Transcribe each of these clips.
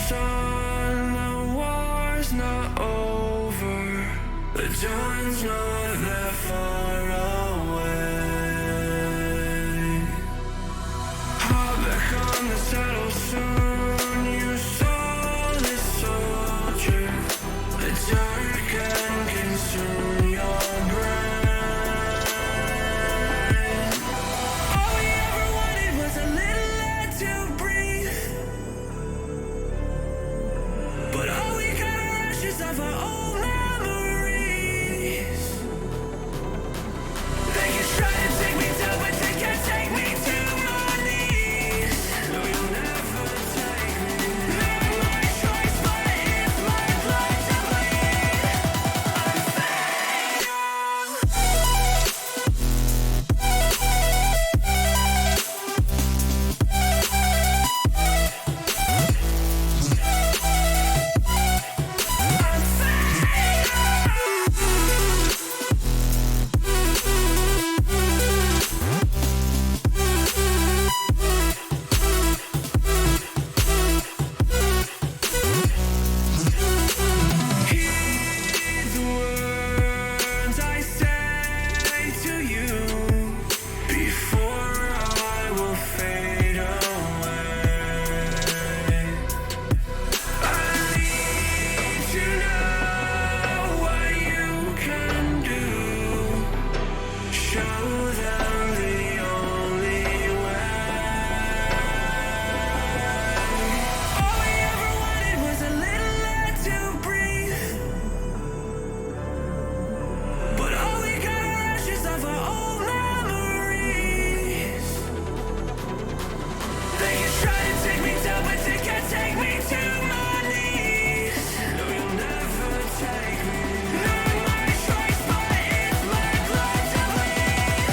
Son, the war's not over. The dawn's not that far away. Hop back on the saddle soon. You saw this soldier. The dark can consume your brain. All we ever wanted was a little air to breathe. But all we got are ashes of our old memories. They can try to take me down, but they can't take me to my knees. No, you'll never take me. Not my choice, but it's my blood to bleed. I'm fatal. Heed the words I say to you before I will fade away. I need to know what you can do. Show them the only way. All we ever wanted was a little air to breathe. But all we got are ashes of our old memories. They can try to take me down, but they can't take me to my knees. No, you'll never take me. Not my choice, but it's my blood to bleed.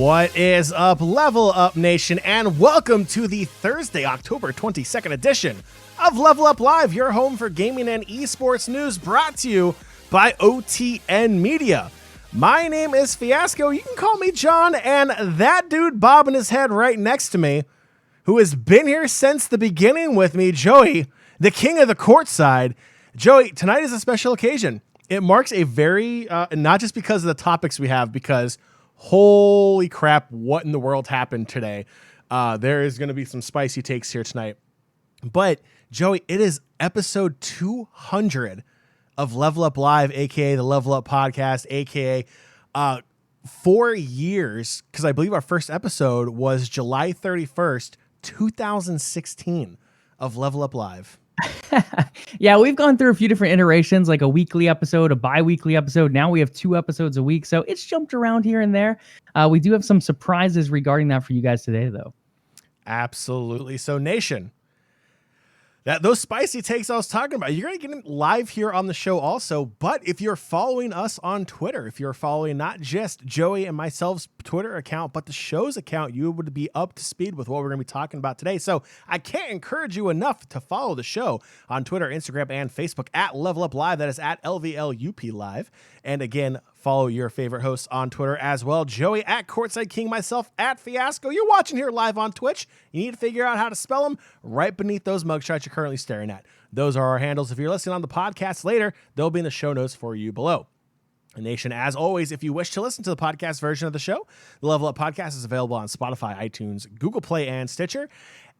What is up, Level Up Nation, and welcome to the Thursday, October 22nd edition of LvLUp Live, your home for gaming and esports news, brought to you by OTN Media. My name is Fiasco. You can call me John, and that dude bobbing his head right next to me, who has been here since the beginning with me, Joey, the king of the courtside. Joey, tonight is a special occasion. It marks a very, not just because of the topics we have, because holy crap, what in the world happened today? There is going to be some spicy takes here tonight. But, Joey, it is episode 200 of LvLUp Live, a.k.a. the LvLUp Podcast, a.k.a. 4 years, because I believe our first episode was July 31st, 2016 of LvLUp Live. Yeah, we've gone through a few different iterations, like a weekly episode, a bi-weekly episode. Now we have 2 episodes a week, so it's jumped around here and there. We do have some surprises regarding that for you guys today, though. Absolutely. So, Nation, those spicy takes I was talking about, you're going to get them live here on the show also. But if you're following us on Twitter, if you're following not just Joey and myself's Twitter account, but the show's account, you would be up to speed with what we're going to be talking about today. So I can't encourage you enough to follow the show on Twitter, Instagram, and Facebook at LvLUp Live. That is at LvLUp Live. And again, follow your favorite hosts on Twitter as well. Joey at Courtside King, myself at Fiasco. You're watching here live on Twitch. You need to figure out how to spell them right beneath those mugshots you're currently staring at. Those are our handles. If you're listening on the podcast later, they'll be in the show notes for you below. Nation, as always, if you wish to listen to the podcast version of the show, the LvLUp Podcast is available on Spotify, iTunes, Google Play, and Stitcher.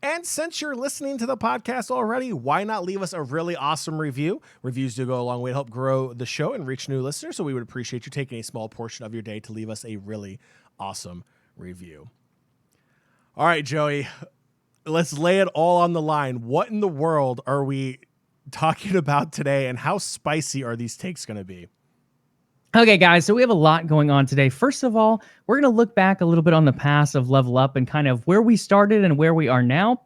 And since you're listening to the podcast already, why not leave us a really awesome review? Reviews do go a long way to help grow the show and reach new listeners, so we would appreciate you taking a small portion of your day to leave us a really awesome review. All right, Joey, let's lay it all on the line. What in the world are we talking about today, and how spicy are these takes going to be? Okay, guys, so we have a lot going on today. First of all, we're going to look back a little bit on the past of LvLUp and kind of where we started and where we are now.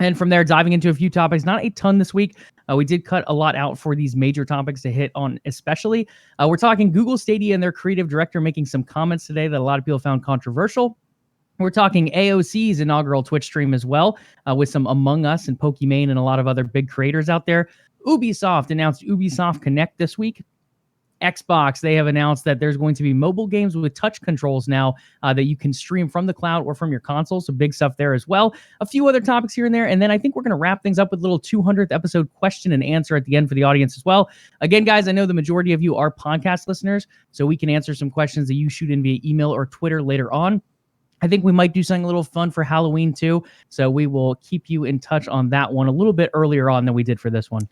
And from there, diving into a few topics, not a ton this week. We did cut a lot out for these major topics to hit on, especially. We're talking Google Stadia and their creative director making some comments today that a lot of people found controversial. We're talking AOC's inaugural Twitch stream as well, with some Among Us and Pokimane and a lot of other big creators out there. Ubisoft announced Ubisoft Connect this week. Xbox, they have announced that there's going to be mobile games with touch controls now that you can stream from the cloud or from your console. So big stuff there as well. A few other topics here and there. And then I think we're going to wrap things up with a little 200th episode question and answer at the end for the audience as well. Again, guys, I know the majority of you are podcast listeners, so we can answer some questions that you shoot in via email or Twitter later on. I think we might do something a little fun for Halloween too. So we will keep you in touch on that one a little bit earlier on than we did for this one.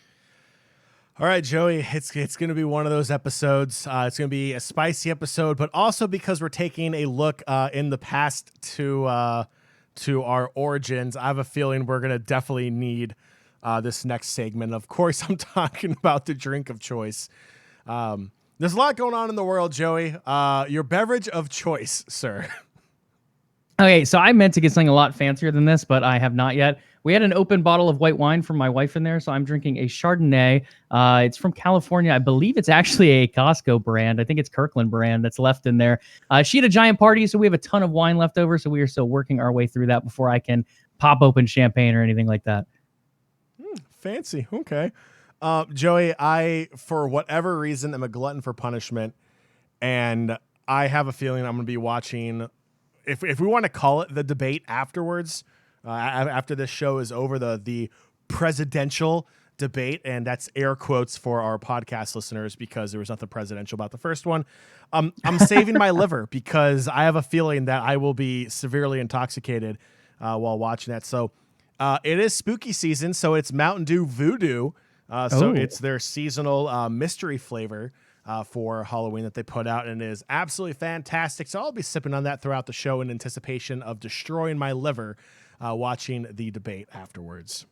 All right, Joey, it's going to be one of those episodes. It's going to be a spicy episode, but also because we're taking a look in the past to our origins, I have a feeling we're going to definitely need this next segment. Of course, I'm talking about the drink of choice. There's a lot going on in the world, Joey. Your beverage of choice, sir. Okay, so I meant to get something a lot fancier than this, but I have not yet. We had an open bottle of white wine from my wife in there, so I'm drinking a Chardonnay. It's from California. I believe it's actually a Costco brand. I think it's Kirkland brand that's left in there. She had a giant party, so we have a ton of wine left over, so we are still working our way through that before I can pop open champagne or anything like that. Fancy. Okay. Joey, I, for whatever reason, am a glutton for punishment, and I have a feeling I'm going to be watching, if we want to call it the debate afterwards, after this show is over, the presidential debate, and that's air quotes for our podcast listeners because there was nothing presidential about the first one. I'm saving my liver because I have a feeling that I will be severely intoxicated while watching that. So it is spooky season, so it's Mountain Dew Voodoo. So it's their seasonal mystery flavor for Halloween that they put out, and it is absolutely fantastic. So I'll be sipping on that throughout the show in anticipation of destroying my liver watching the debate afterwards.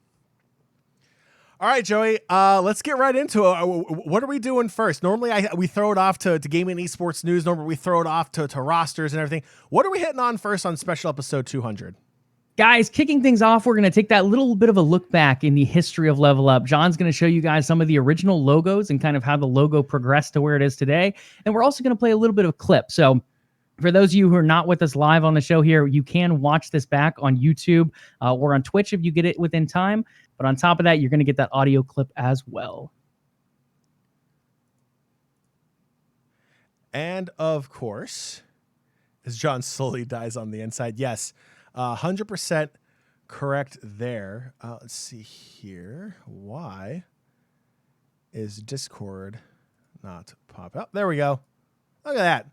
All right, Joey, let's get right into it. What are we doing first? Normally, we throw it off to gaming and esports news. Normally, we throw it off to rosters and everything. What are we hitting on first on special episode 200? Guys, kicking things off, we're going to take that little bit of a look back in the history of LvLUp. John's going to show you guys some of the original logos and kind of how the logo progressed to where it is today. And we're also going to play a little bit of a clip. So For those of you who are not with us live on the show here, you can watch this back on YouTube or on Twitch if you get it within time. But on top of that, you're going to get that audio clip as well. And of course, as John slowly dies on the inside, yes, 100% correct there. Let's see here. Why is Discord not pop up? There we go. Look at that.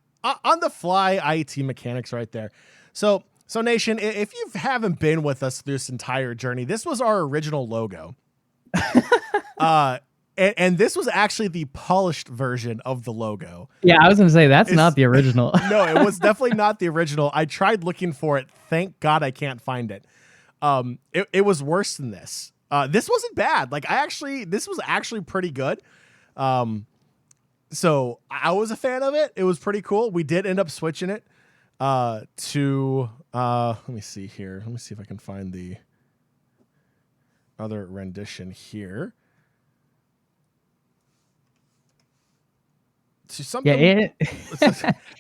On the fly IT mechanics right there. So Nation, if you haven't been with us through this entire journey, this was our original logo. And this was actually the polished version of the logo. Yeah, I was going to say, that's not the original. No, it was definitely not the original. I tried looking for it. Thank God I can't find it. It was worse than this. This wasn't bad. This was actually pretty good. So I was a fan of it. It was pretty cool. We did end up switching it to, let me see here. Let me see if I can find the other rendition here. To something. Yeah,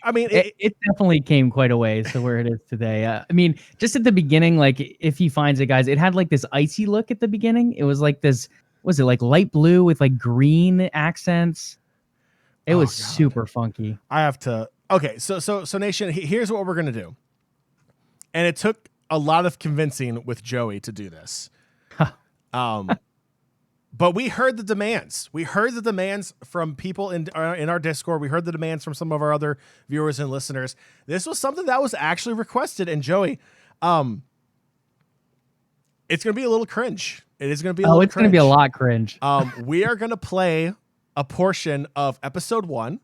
I mean, it definitely came quite a ways to where it is today. I mean, just at the beginning, like if he finds it, guys, it had like this icy look at the beginning. It was like this, was it like light blue with like green accents? It was super funky. I have to. Okay, so Nation, here's what we're gonna do, and it took a lot of convincing with Joey to do this. But we heard the demands. We heard the demands from people in our Discord. We heard the demands from some of our other viewers and listeners. This was something that was actually requested. And Joey, it's gonna be a little cringe. It is gonna be. It's gonna be a lot cringe. We are gonna play a portion of episode 1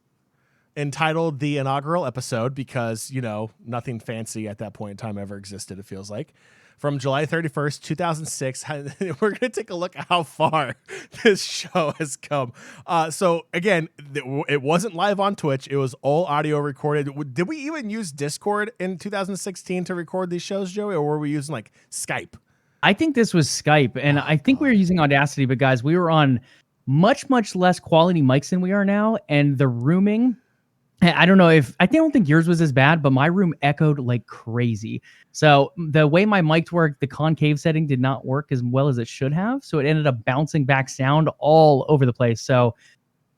entitled the inaugural episode because, nothing fancy at that point in time ever existed, it feels like, from July 31st, 2006. We're going to take a look at how far this show has come. So again, it wasn't live on Twitch. It was all audio recorded. Did we even use Discord in 2016 to record these shows, Joey, or were we using like Skype? I think this was Skype, and I think we were using Audacity, but guys, we were on much less quality mics than we are now, and the rooming, I don't think yours was as bad, but my room echoed like crazy. So the way my mics work, the concave setting did not work as well as it should have, so it ended up bouncing back sound all over the place. So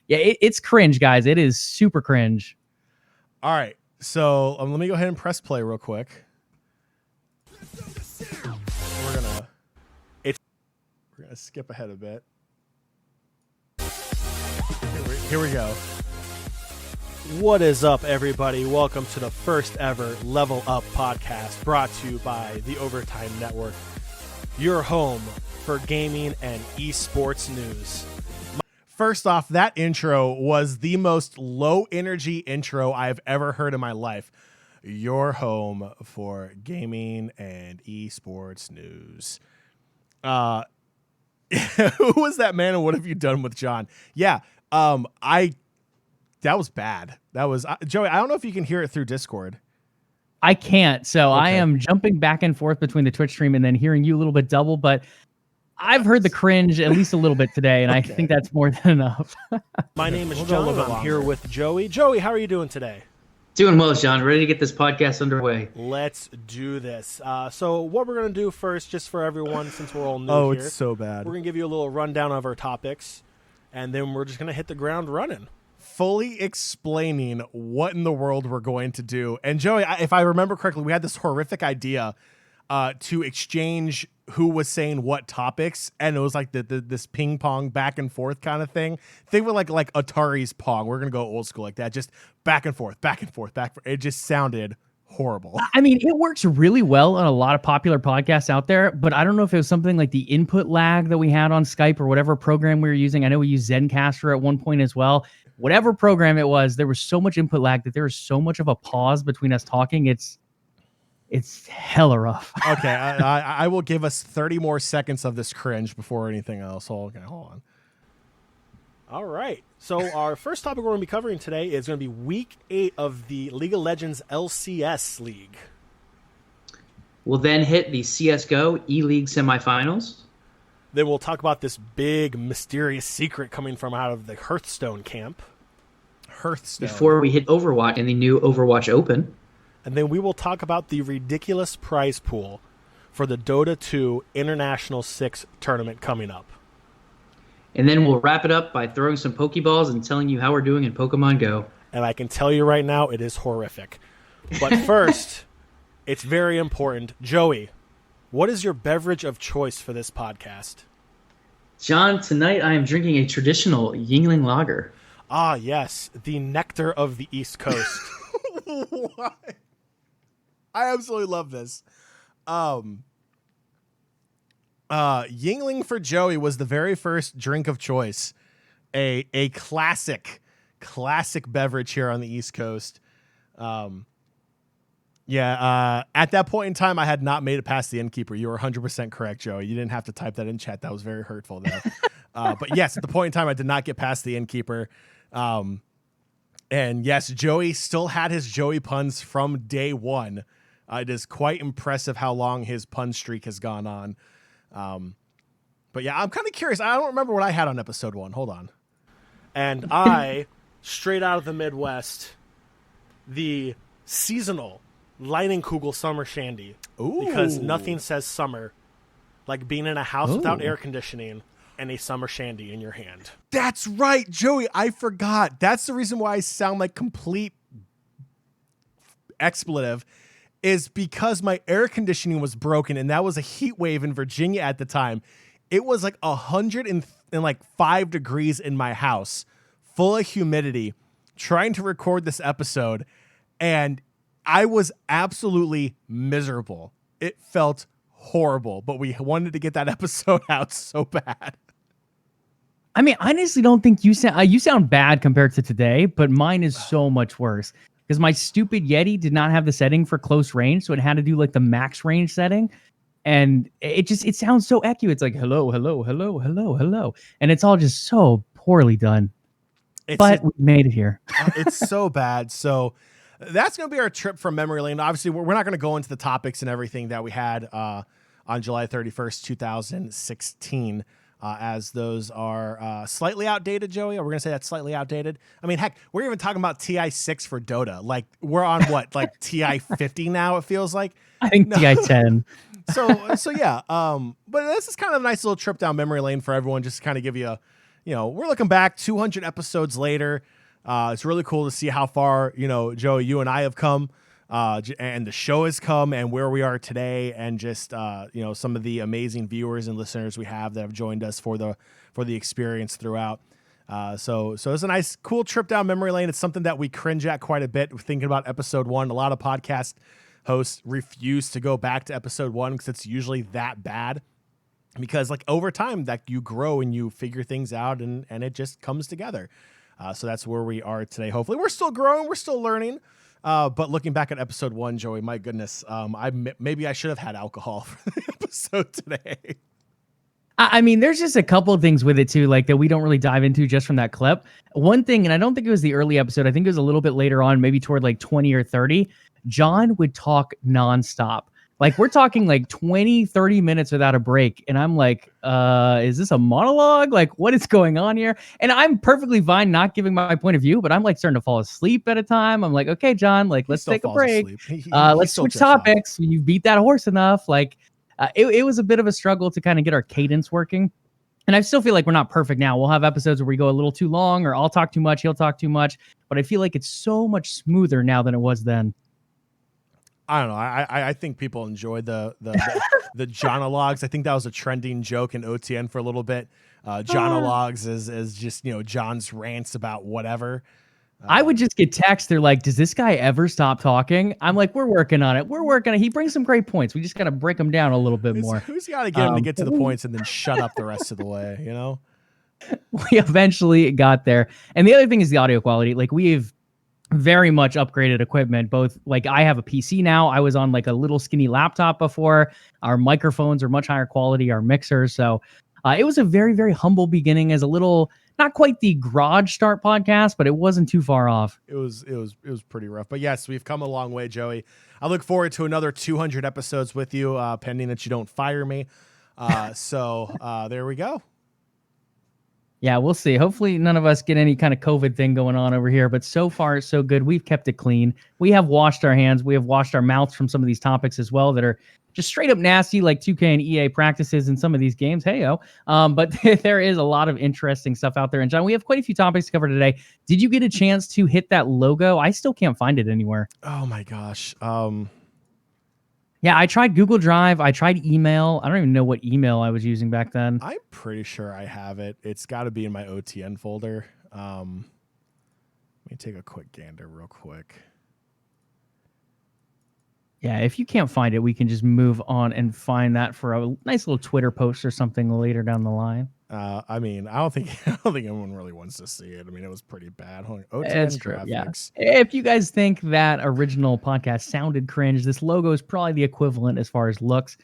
yeah, it's cringe, guys. It is super cringe. All right, so let me go ahead and press play real quick. We're gonna skip ahead a bit. Here we go. What is up, everybody? Welcome to the first ever LvLUp Podcast, brought to you by the Overtime Network, your home for gaming and esports news. First off, that intro was the most low-energy intro I've ever heard in my life. Your home for gaming and esports news. Who was that man and what have you done with John? Yeah. That was bad. That was Joey. I don't know if you can hear it through Discord. I can't. So okay. I am jumping back and forth between the Twitch stream and then hearing you a little bit double, but I've heard the cringe at least a little bit today, and okay. I think that's more than enough. My name is Jon, and I'm here with Joey. Joey, how are you doing today? Doing well, John. Ready to get this podcast underway. Let's do this. So what we're going to do first, just for everyone, since we're all new here. It's so bad. We're going to give you a little rundown of our topics, and then we're just going to hit the ground running. Fully explaining what in the world we're going to do. And Joey, if I remember correctly, we had this horrific idea to exchange who was saying what topics, and it was like this ping pong back and forth kind of thing. Think of like Atari's Pong. We're gonna go old school like that, just back and forth, back and forth, back. It just sounded horrible. I mean, it works really well on a lot of popular podcasts out there, but I don't know if it was something like the input lag that we had on Skype or whatever program we were using. I know we used Zencaster at one point as well. Whatever program it was, there was so much input lag that there was so much of a pause between us talking. It's hella rough. Okay, I will give us 30 more seconds of this cringe before anything else. Okay, hold on. All right. So our first topic we're going to be covering today is going to be Week 8 of the League of Legends LCS League. We'll then hit the CSGO E-League semifinals. Then we'll talk about this big mysterious secret coming from out of the Hearthstone camp. Hearthstone. Before we hit Overwatch in the new Overwatch Open. and then we will talk about the ridiculous prize pool for the Dota 2 International 6 tournament coming up. And then we'll wrap it up by throwing some Pokeballs and telling you how we're doing in Pokemon Go. And I can tell you right now, it is horrific. But first, it's very important. Joey, what is your beverage of choice for this podcast? John, tonight I am drinking a traditional Yingling lager. Ah, yes, the nectar of the East Coast. Why? I absolutely love this. Yingling for Joey was the very first drink of choice. A classic beverage here on the East Coast. At that point in time, I had not made it past the innkeeper. You were 100% correct, Joey. You didn't have to type that in chat. That was very hurtful there. But yes, at the point in time, I did not get past the innkeeper. And yes, Joey still had his Joey puns from day one. It is quite impressive how long his pun streak has gone on. But yeah, I'm kind of curious. I don't remember what I had on episode 1. Hold on. And I, straight out of the Midwest, the seasonal Leinenkugel Summer Shandy. Ooh. Because nothing says summer like being in a house without air conditioning and a summer shandy in your hand. That's right, Joey. I forgot. That's the reason why I sound like complete expletive, is because my air conditioning was broken, and that was a heat wave in Virginia at the time. It was like 105 degrees in my house, full of humidity, trying to record this episode, and I was absolutely miserable. It felt horrible, but we wanted to get that episode out so bad. I mean, I honestly don't think you sound bad compared to today, but mine is so much worse because my stupid Yeti did not have the setting for close range, so it had to do like the max range setting, and it sounds so echoey. It's like hello, hello, hello, hello, hello, and it's all just so poorly done. But we made it here. It's so bad. So that's going to be our trip from memory lane. Obviously, we're not going to go into the topics and everything that we had on July 31st, 2016. As those are slightly outdated, Joey. Are we going to say that's slightly outdated? I mean, heck, we're even talking about TI-6 for Dota. Like, we're on what, like TI-50 now, it feels like? I think TI-10. So yeah. But this is kind of a nice little trip down memory lane for everyone, just to kind of give you we're looking back 200 episodes later. It's really cool to see how far, Joey, you and I have come. And the show has come and where we are today, and just some of the amazing viewers and listeners we have that have joined us for the experience throughout. So it's a nice, cool trip down memory lane. It's something that we cringe at quite a bit thinking about episode 1. A lot of podcast hosts refuse to go back to episode 1 because it's usually that bad. Because like over time that you grow and you figure things out and it just comes together. So that's where we are today. Hopefully we're still growing, we're still learning. But looking back at episode 1, Joey, my goodness, maybe I should have had alcohol for the episode today. I mean, there's just a couple of things with it too, like that we don't really dive into just from that clip. One thing, and I don't think it was the early episode, I think it was a little bit later on, maybe toward like 20 or 30, John would talk nonstop. Like we're talking like 20, 30 minutes without a break. And I'm like, is this a monologue? Like what is going on here? And I'm perfectly fine not giving my point of view, but I'm like starting to fall asleep at a time. I'm like, okay, John, like let's take a break. Let's switch topics. You beat that horse enough. Like it was a bit of a struggle to kind of get our cadence working. And I still feel like we're not perfect now. We'll have episodes where we go a little too long, or I'll talk too much, he'll talk too much. But I feel like it's so much smoother now than it was then. I don't know. I think people enjoy the Jonologues. I think that was a trending joke in OTN for a little bit. Jonologues is just John's rants about whatever. I would just get texts. They're like, "Does this guy ever stop talking?" I'm like, "We're working on it. We're working on it." He brings some great points. We just got to break them down a little bit more. Who's got to get him to get to the points and then shut up the rest of the way? We eventually got there. And the other thing is the audio quality. Like we've very much upgraded equipment. Both like I have a PC now. I was on like a little skinny laptop before. Our microphones are much higher quality, our mixers. So it was a very, very humble beginning as a little, not quite the garage start podcast, but it wasn't too far off. It was pretty rough. But yes, we've come a long way, Joey. I look forward to another 200 episodes with you, pending that you don't fire me. So there we go. Yeah, we'll see. Hopefully none of us get any kind of COVID thing going on over here, but so far so good. We've kept it clean. We have washed our hands. We have washed our mouths from some of these topics as well that are just straight up nasty, like 2K and EA practices in some of these games. Hey-o. But there is a lot of interesting stuff out there. And John, we have quite a few topics to cover today. Did you get a chance to hit that logo? I still can't find it anywhere. Oh my gosh. Yeah, I tried Google Drive. I tried email. I don't even know what email I was using back then. I'm pretty sure I have it. It's got to be in my OTN folder. Let me take a quick gander real quick. Yeah, if you can't find it, we can just move on and find that for a nice little Twitter post or something later down the line. I mean, I don't think anyone really wants to see it. I mean, it was pretty bad. OTN It's true, graphics. yeah. If you guys think that original podcast sounded cringe, this logo is probably the equivalent as far as looks.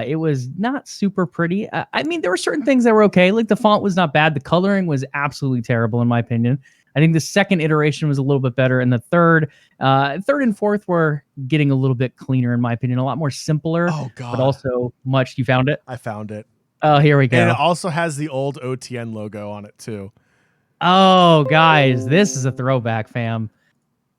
It was not super pretty. I mean, there were certain things that were okay. Like the font was not bad. The coloring was absolutely terrible, in my opinion. I think the second iteration was a little bit better, and the third and fourth were getting a little bit cleaner, in my opinion. A lot more simpler, Oh God! but also much. You found it? I found it. Oh, here we go. And it also has the old OTN logo on it too. Oh, guys, this is a throwback, fam.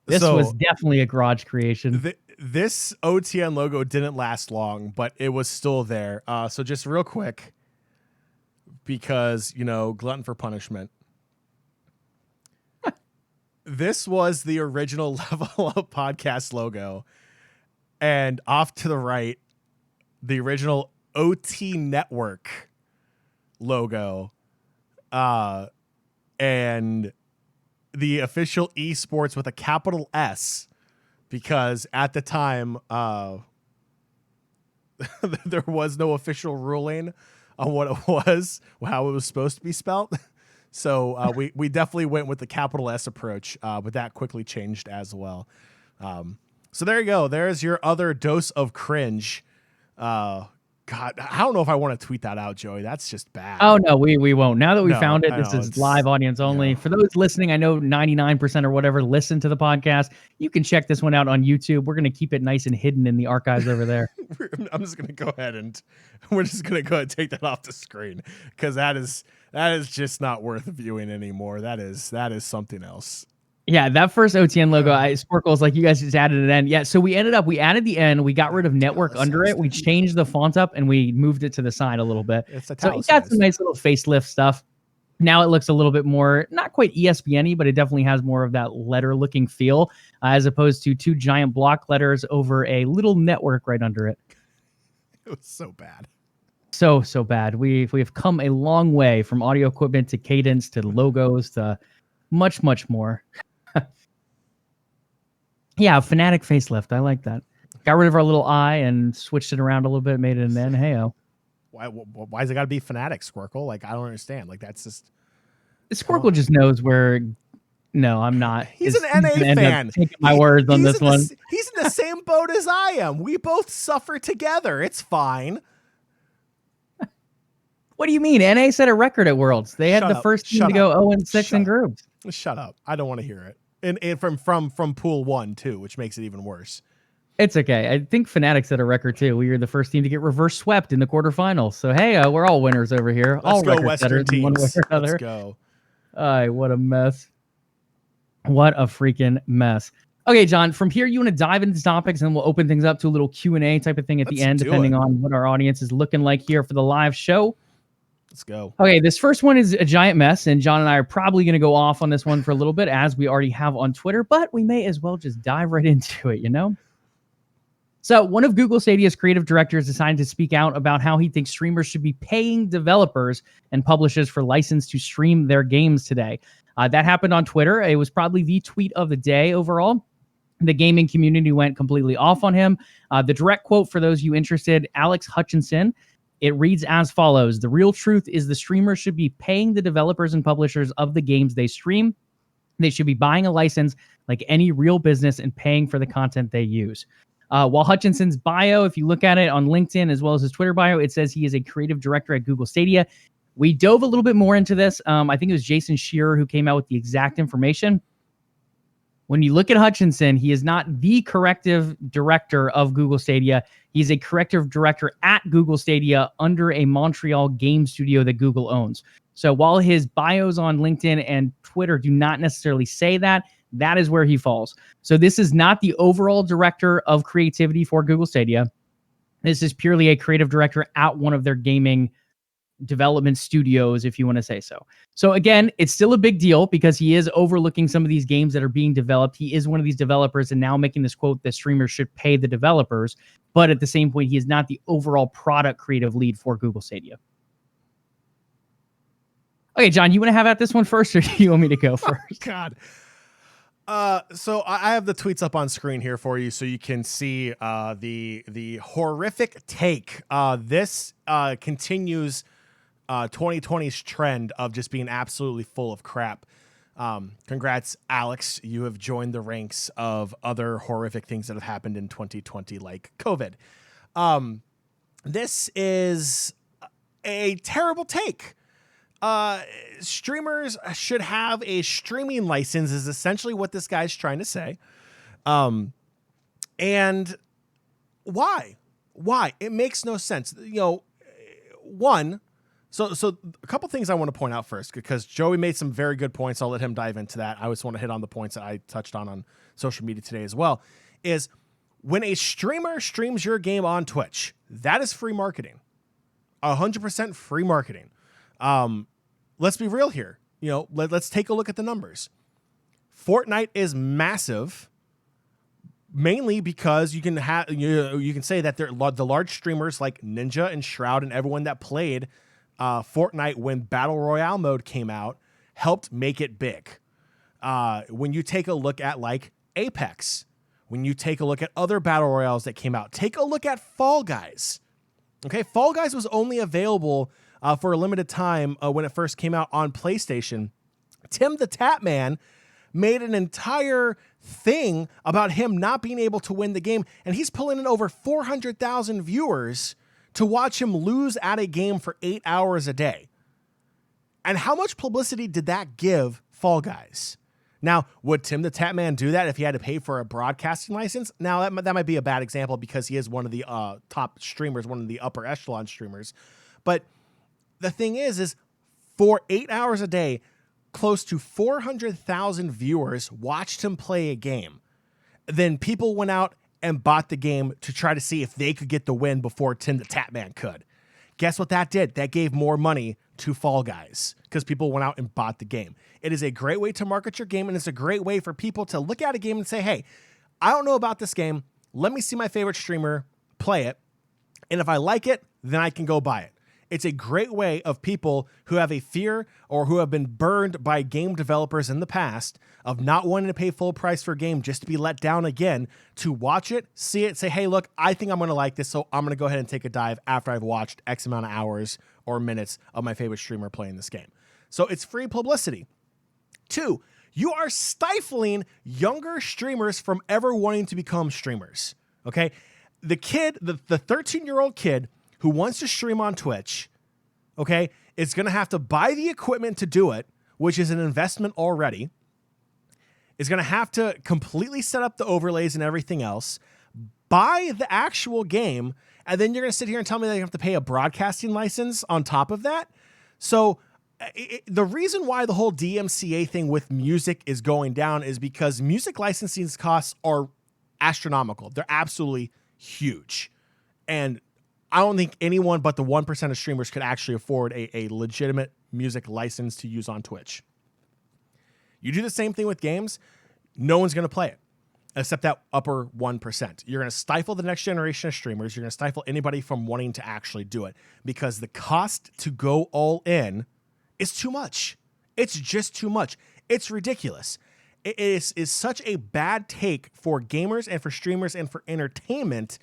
This So, was definitely a garage creation. This OTN logo didn't last long, but it was still there. So just real quick, because, glutton for punishment. This was the original LvLUp Podcast logo. And off to the right, the original OT Network logo. And the official esports with a capital S, because at the time there was no official ruling on what it was, how it was supposed to be spelled. So we definitely went with the capital S approach, but that quickly changed as well. So there you go. There's your other dose of cringe. God, I don't know if I want to tweet that out, Joey. That's just bad. Oh, no, we won't. Now that we No, found it, I this know, is it's- live audience only. yeah. For those listening, I know 99% or whatever listen to the podcast. You can check this one out on YouTube. We're going to keep it nice and hidden in the archives over there. I'm just gonna go ahead and we're just gonna go ahead and take that off the screen, because that is just not worth viewing anymore. That is something else. Yeah, that first OTN logo, Sporkle's like, you guys just added an N. Yeah, so we added the N. We got rid of network under it. We changed the font up, and we moved it to the side a little bit. It's So it got italicized. some nice little facelift stuff. Now it looks a little bit more, not quite ESPN-y, but it definitely has more of that letter-looking feel, as opposed to two giant block letters over a little network right under it. It was so bad. So bad. We have come a long way from audio equipment to cadence to logos to much, much more. Yeah, Fnatic facelift. I like that. Got rid of our little I and switched it around a little bit, made it an N. Hey-o. Why's it got to be Fnatic, Squircle? Like, I don't understand. Like, that's just. Squircle just knows where. No, I'm not. He's an NA gonna end up fan. taking my words on He's this in the one. he's in the same boat as I am. We both suffer together. It's fine. What do you mean? NA set a record at Worlds. They had Shut the up. first team Shut to go up. 0-6 Shut in up. groups. Shut up. I don't want to hear it. And from pool 1 too, which makes it even worse. It's okay. I think Fnatic set a record too. We were the first team to get reverse swept in the quarterfinals. So hey, we're all winners over here. Let's all go record Western setters in one way teams. or another. Let's go. What a mess. What a freaking mess. Okay, John, from here, you want to dive into topics and we'll open things up to a little Q&A type of thing at the Let's end, do depending it. on what our audience is looking like here for the live show. Let's go. Okay, this first one is a giant mess, and John and I are probably going to go off on this one for a little bit, as we already have on Twitter, but we may as well just dive right into it, So one of Google Stadia's creative directors decided to speak out about how he thinks streamers should be paying developers and publishers for license to stream their games today. That happened on Twitter. It was probably the tweet of the day overall. The gaming community went completely off on him. The direct quote, for those of you interested, Alex Hutchinson, it reads as follows: "The real truth is the streamers should be paying the developers and publishers of the games they stream. They should be buying a license like any real business and paying for the content they use." While Hutchinson's bio, if you look at it on LinkedIn as well as his Twitter bio, it says he is a creative director at Google Stadia. We dove a little bit more into this. I think it was Jason Shearer who came out with the exact information. When you look at Hutchinson, he is not the creative director of Google Stadia. He's a creative director at Google Stadia under a Montreal game studio that Google owns. So while his bios on LinkedIn and Twitter do not necessarily say that, that is where he falls. So this is not the overall director of creativity for Google Stadia. This is purely a creative director at one of their gaming development studios, if you want to say so. So again, it's still a big deal because he is overlooking some of these games that are being developed. He is one of these developers and now making this quote that streamers should pay the developers. But at the same point, he is not the overall product creative lead for Google Stadia. Okay, John, you want to have at this one first, or do you want me to go first? God. So I have the tweets up on screen here for you, so you can see the horrific take. This continues 2020's trend of just being absolutely full of crap. Congrats, Alex. You have joined the ranks of other horrific things that have happened in 2020, like COVID. This is a terrible take. Streamers should have a streaming license is essentially what this guy's trying to say. And why? It makes no sense. You know, so a couple things I want to point out first, because Joey made some very good points. I'll let him dive into that. I just want to hit on the points that I touched on social media today as well, is when a streamer streams your game on Twitch, that is free marketing, 100% free marketing. Let's be real here. You know, let's take a look at the numbers. Fortnite is massive, mainly because you can say that the large streamers like Ninja and Shroud and everyone that played Fortnite when Battle Royale mode came out helped make it big. When you take a look at like Apex, when you take a look at other Battle Royales that came out, take a look at Fall Guys. Okay, Fall Guys was only available for a limited time when it first came out on PlayStation. Tim the Tap Man made an entire thing about him not being able to win the game, and he's pulling in over 400,000 viewers to watch him lose at a game for 8 hours a day. And how much publicity did that give Fall Guys? Now, would Tim the Tap Man do that if he had to pay for a broadcasting license? Now, that might be a bad example because he is one of the top streamers, one of the upper echelon streamers. But the thing is for 8 hours a day, close to 400,000 viewers watched him play a game. Then people went out and bought the game to try to see if they could get the win before Tim the Tap Man could. Guess what that did? That gave more money to Fall Guys because people went out and bought the game. It is a great way to market your game, and it's a great way for people to look at a game and say, hey, I don't know about this game. Let me see my favorite streamer play it. And if I like it, then I can go buy it. It's a great way of people who have a fear or who have been burned by game developers in the past of not wanting to pay full price for a game just to be let down again, to watch it, see it, say, hey, look, I think I'm going to like this, so I'm going to go ahead and take a dive after I've watched X amount of hours or minutes of my favorite streamer playing this game. So it's free publicity. 2, you are stifling younger streamers from ever wanting to become streamers, okay? The kid, the 13-year-old kid who wants to stream on Twitch, okay, is going to have to buy the equipment to do it, which is an investment already, is going to have to completely set up the overlays and everything else, buy the actual game, and then you're going to sit here and tell me that you have to pay a broadcasting license on top of that? So the reason why the whole DMCA thing with music is going down is because music licensing costs are astronomical. They're absolutely huge. And I don't think anyone but the 1% of streamers could actually afford a legitimate music license to use on Twitch. You do the same thing with games, no one's going to play it, except that upper 1%. You're going to stifle the next generation of streamers. You're going to stifle anybody from wanting to actually do it because the cost to go all in is too much. It's just too much. It's ridiculous. It is such a bad take for gamers and for streamers and for entertainment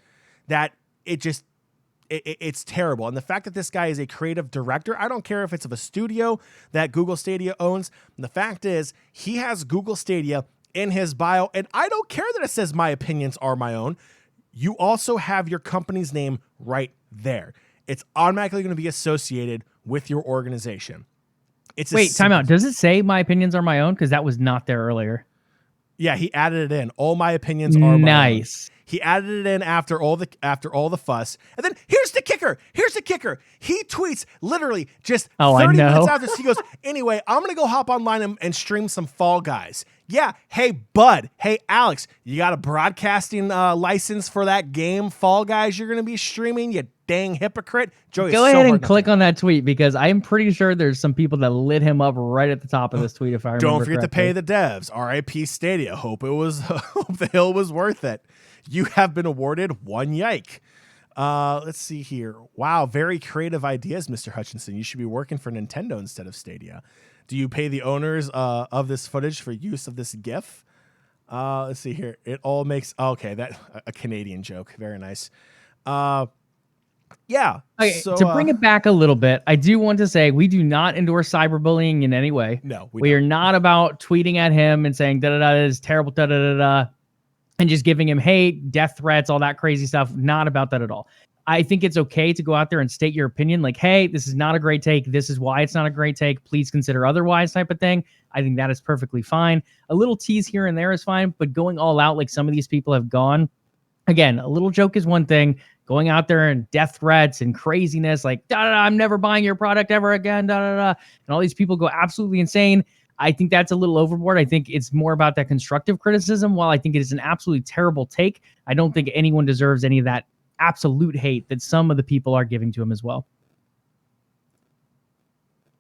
that it's terrible. And the fact that this guy is a creative director, I don't care if it's of a studio that Google Stadia owns. The fact is he has Google Stadia in his bio, and I don't care that it says my opinions are my own. You also have your company's name right there. It's automatically going to be associated with your organization. Wait, time out. Does it say my opinions are my own? Because that was not there earlier. Yeah, he added it in. All my opinions are my own. He added it in after all the fuss. And then here's the kicker. He tweets literally just 30 minutes after this. He goes, anyway, I'm going to go hop online and stream some Fall Guys. Yeah. Hey, bud. Hey, Alex, you got a broadcasting license for that game, Fall Guys, you're going to be streaming, you dang hypocrite. Joey, go ahead and click on that tweet because I'm pretty sure there's some people that lit him up right at the top of this tweet. If I remember Don't forget correctly. to pay the devs. RIP Stadia. Hope the hill was worth it. You have been awarded 1 yike. Let's see here. Wow, very creative ideas, Mr. Hutchinson. You should be working for Nintendo instead of Stadia. Do you pay the owners of this footage for use of this GIF? Let's see here. It all makes that a Canadian joke. Very nice. Yeah. Okay, so, to bring it back a little bit, I do want to say we do not endorse cyberbullying in any way. No, we are not about tweeting at him and saying da da da is terrible da da da da, and just giving him hate, death threats, all that crazy stuff. Not about that at all. I think it's okay to go out there and state your opinion, like, hey, this is not a great take. This is why it's not a great take. Please consider otherwise, type of thing. I think that is perfectly fine. A little tease here and there is fine, but going all out like some of these people have gone, again, a little joke is one thing. Going out there and death threats and craziness, like, da da da, I'm never buying your product ever again, da da da. And all these people go absolutely insane. I think that's a little overboard. I think it's more about that constructive criticism. While I think it is an absolutely terrible take, I don't think anyone deserves any of that absolute hate that some of the people are giving to him as well.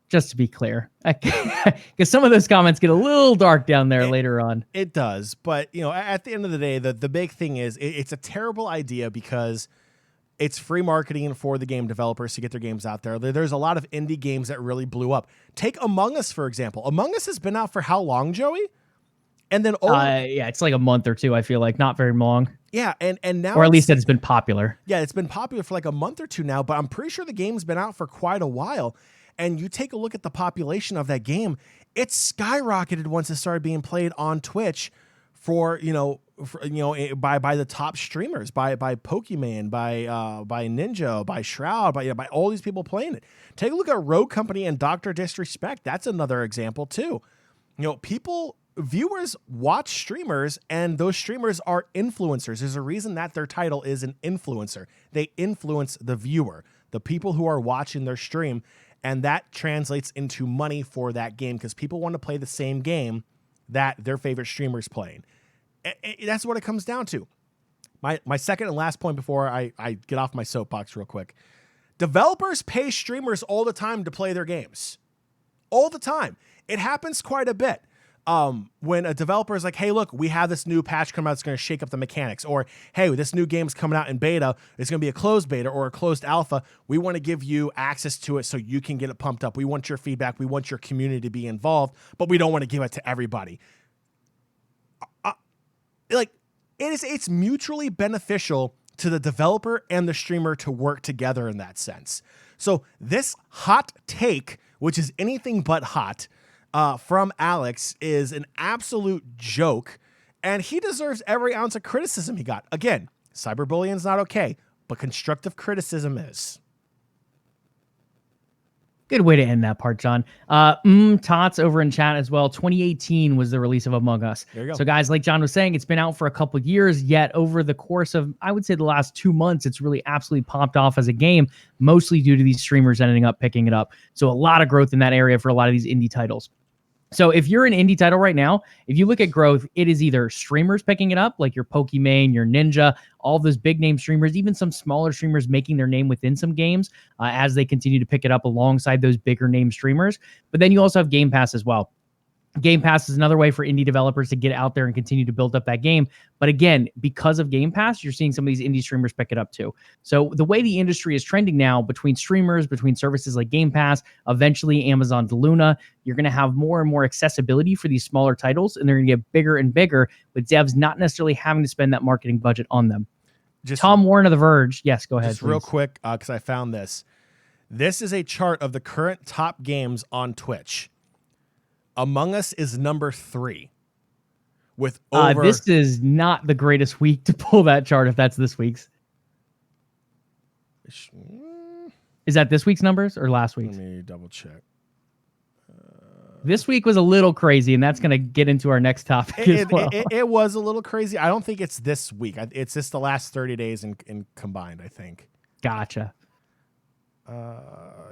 Just to be clear, because some of those comments get a little dark down there later on. It does. But, at the end of the day, the big thing is it's a terrible idea because it's free marketing for the game developers to get their games out there. There's a lot of indie games that really blew up. Take Among Us, for example. Among Us has been out for how long, Joey? And then it's like a month or two, I feel like. Not very long. Yeah, and now, or at least it's been popular. Yeah, it's been popular for like a month or two now, but I'm pretty sure the game's been out for quite a while. And you take a look at the population of that game, it skyrocketed once it started being played on Twitch by the top streamers, by Pokemon, by Ninja, by Shroud, by all these people playing it. Take a look at Rogue Company and Dr. Disrespect. That's another example too. Viewers watch streamers, and those streamers are influencers. There's a reason that their title is an influencer. They influence the viewer, the people who are watching their stream, and that translates into money for that game because people want to play the same game that their favorite streamer's playing. That's what it comes down to. My second and last point before I get off my soapbox real quick. Developers pay streamers all the time to play their games. All the time. It happens quite a bit. When a developer is like, hey, look, we have this new patch coming out that's going to shake up the mechanics. Or, hey, this new game's coming out in beta. It's going to be a closed beta or a closed alpha. We want to give you access to it so you can get it pumped up. We want your feedback. We want your community to be involved, but we don't want to give it to everybody. It's mutually beneficial to the developer and the streamer to work together in that sense. So this hot take, which is anything but hot, from Alex is an absolute joke, and he deserves every ounce of criticism he got. Again, cyberbullying is not okay, but constructive criticism is. Good way to end that part, John. Tots over in chat as well. 2018 was the release of Among Us. There you go. So guys, like John was saying, it's been out for a couple years, yet over the course of, I would say the last 2 months, it's really absolutely popped off as a game, mostly due to these streamers ending up picking it up. So a lot of growth in that area for a lot of these indie titles. So if you're an indie title right now, if you look at growth, it is either streamers picking it up, like your Pokemon, your Ninja, all those big name streamers, even some smaller streamers making their name within some games as they continue to pick it up alongside those bigger name streamers. But then you also have Game Pass as well. Game Pass is another way for indie developers to get out there and continue to build up that game. But again, because of Game Pass, you're seeing some of these indie streamers pick it up too. So the way the industry is trending now between streamers, between services like Game Pass, eventually Amazon Luna, you're going to have more and more accessibility for these smaller titles, and they're going to get bigger and bigger with devs not necessarily having to spend that marketing budget on them. Tom Warren of The Verge. Yes, go ahead. Just real quick, because I found this. This is a chart of the current top games on Twitch. Among Us is number 3 with over... This is not the greatest week to pull that chart if that's this week's. Is that this week's numbers or last week's? Let me double check. This week was a little crazy, and that's going to get into our next topic as well. It was a little crazy. I don't think it's this week. It's just the last 30 days in combined, I think. Gotcha.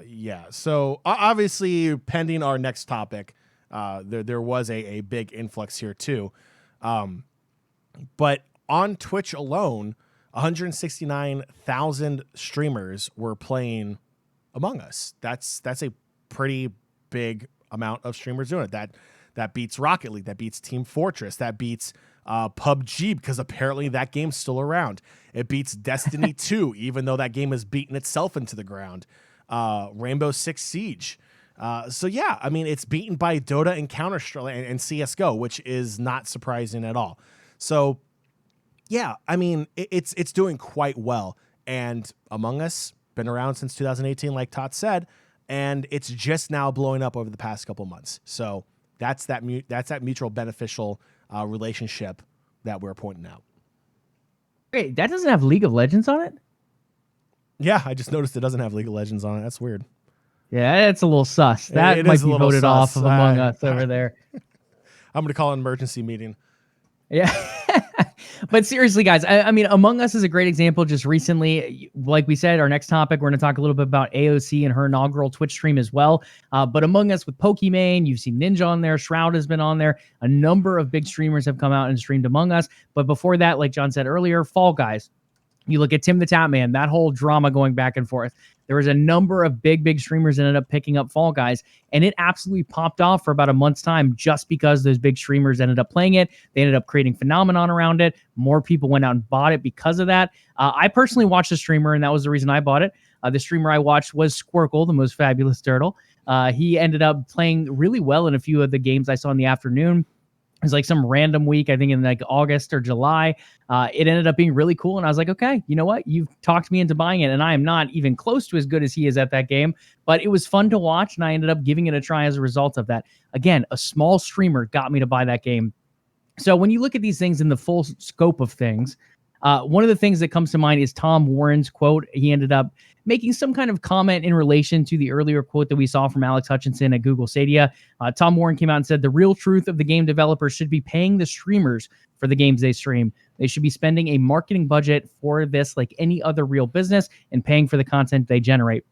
Yeah. So obviously, pending our next topic, there was a big influx here too. But on Twitch alone, 169,000 streamers were playing Among Us. That's a pretty big amount of streamers doing it. That beats Rocket League. That beats Team Fortress. That beats PUBG, because apparently that game's still around. It beats Destiny 2, even though that game has beaten itself into the ground. Rainbow Six Siege. So yeah, I mean, it's beaten by Dota and Counter-Strike and CSGO, which is not surprising at all. So yeah, I mean, it's doing quite well. And Among Us, been around since 2018, like Todd said, and it's just now blowing up over the past couple months. So that's that mutual beneficial relationship that we're pointing out. Wait, that doesn't have League of Legends on it? Yeah, I just noticed it doesn't have League of Legends on it. That's weird. Yeah, it's a little sus. That It might is a be little voted sus. off of Among Us over there. I'm going to call an emergency meeting. Yeah. But seriously, guys, I mean, Among Us is a great example. Just recently, like we said, our next topic, we're going to talk a little bit about AOC and her inaugural Twitch stream as well. But Among Us with Pokimane, you've seen Ninja on there, Shroud has been on there. A number of big streamers have come out and streamed Among Us. But before that, like John said earlier, Fall Guys. You look at Tim the Tap Man, that whole drama going back and forth. There was a number of big streamers that ended up picking up Fall Guys, and it absolutely popped off for about a month's time just because those big streamers ended up playing it. They ended up creating phenomenon around it. More people went out and bought it because of that. I personally watched the streamer, and that was the reason I bought it. The streamer I watched was Squircle, the most fabulous turtle. He ended up playing really well in a few of the games I saw in the afternoon. It was like some random week, I think in like August or July. It ended up being really cool. And I was like, okay, you know what? You've talked me into buying it. And I am not even close to as good as he is at that game. But it was fun to watch. And I ended up giving it a try as a result of that. Again, a small streamer got me to buy that game. So when you look at these things in the full scope of things, one of the things that comes to mind is Tom Warren's quote. He ended up making some kind of comment in relation to the earlier quote that we saw from Alex Hutchinson at Google Stadia. Tom Warren came out and said, the real truth of the game developers should be paying the streamers for the games they stream. They should be spending a marketing budget for this like any other real business and paying for the content they generate.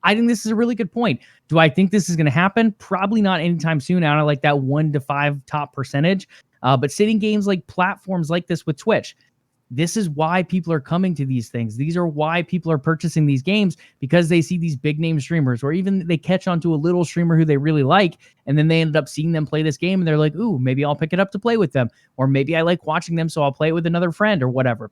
I think this is a really good point. Do I think this is going to happen? Probably not anytime soon out of like that 1 to 5 top percentage. But sitting games like platforms like this with Twitch, this is why people are coming to these things. These are why people are purchasing these games, because they see these big name streamers, or even they catch onto a little streamer who they really like, and then they end up seeing them play this game, and they're like, ooh, maybe I'll pick it up to play with them, or maybe I like watching them, so I'll play it with another friend or whatever.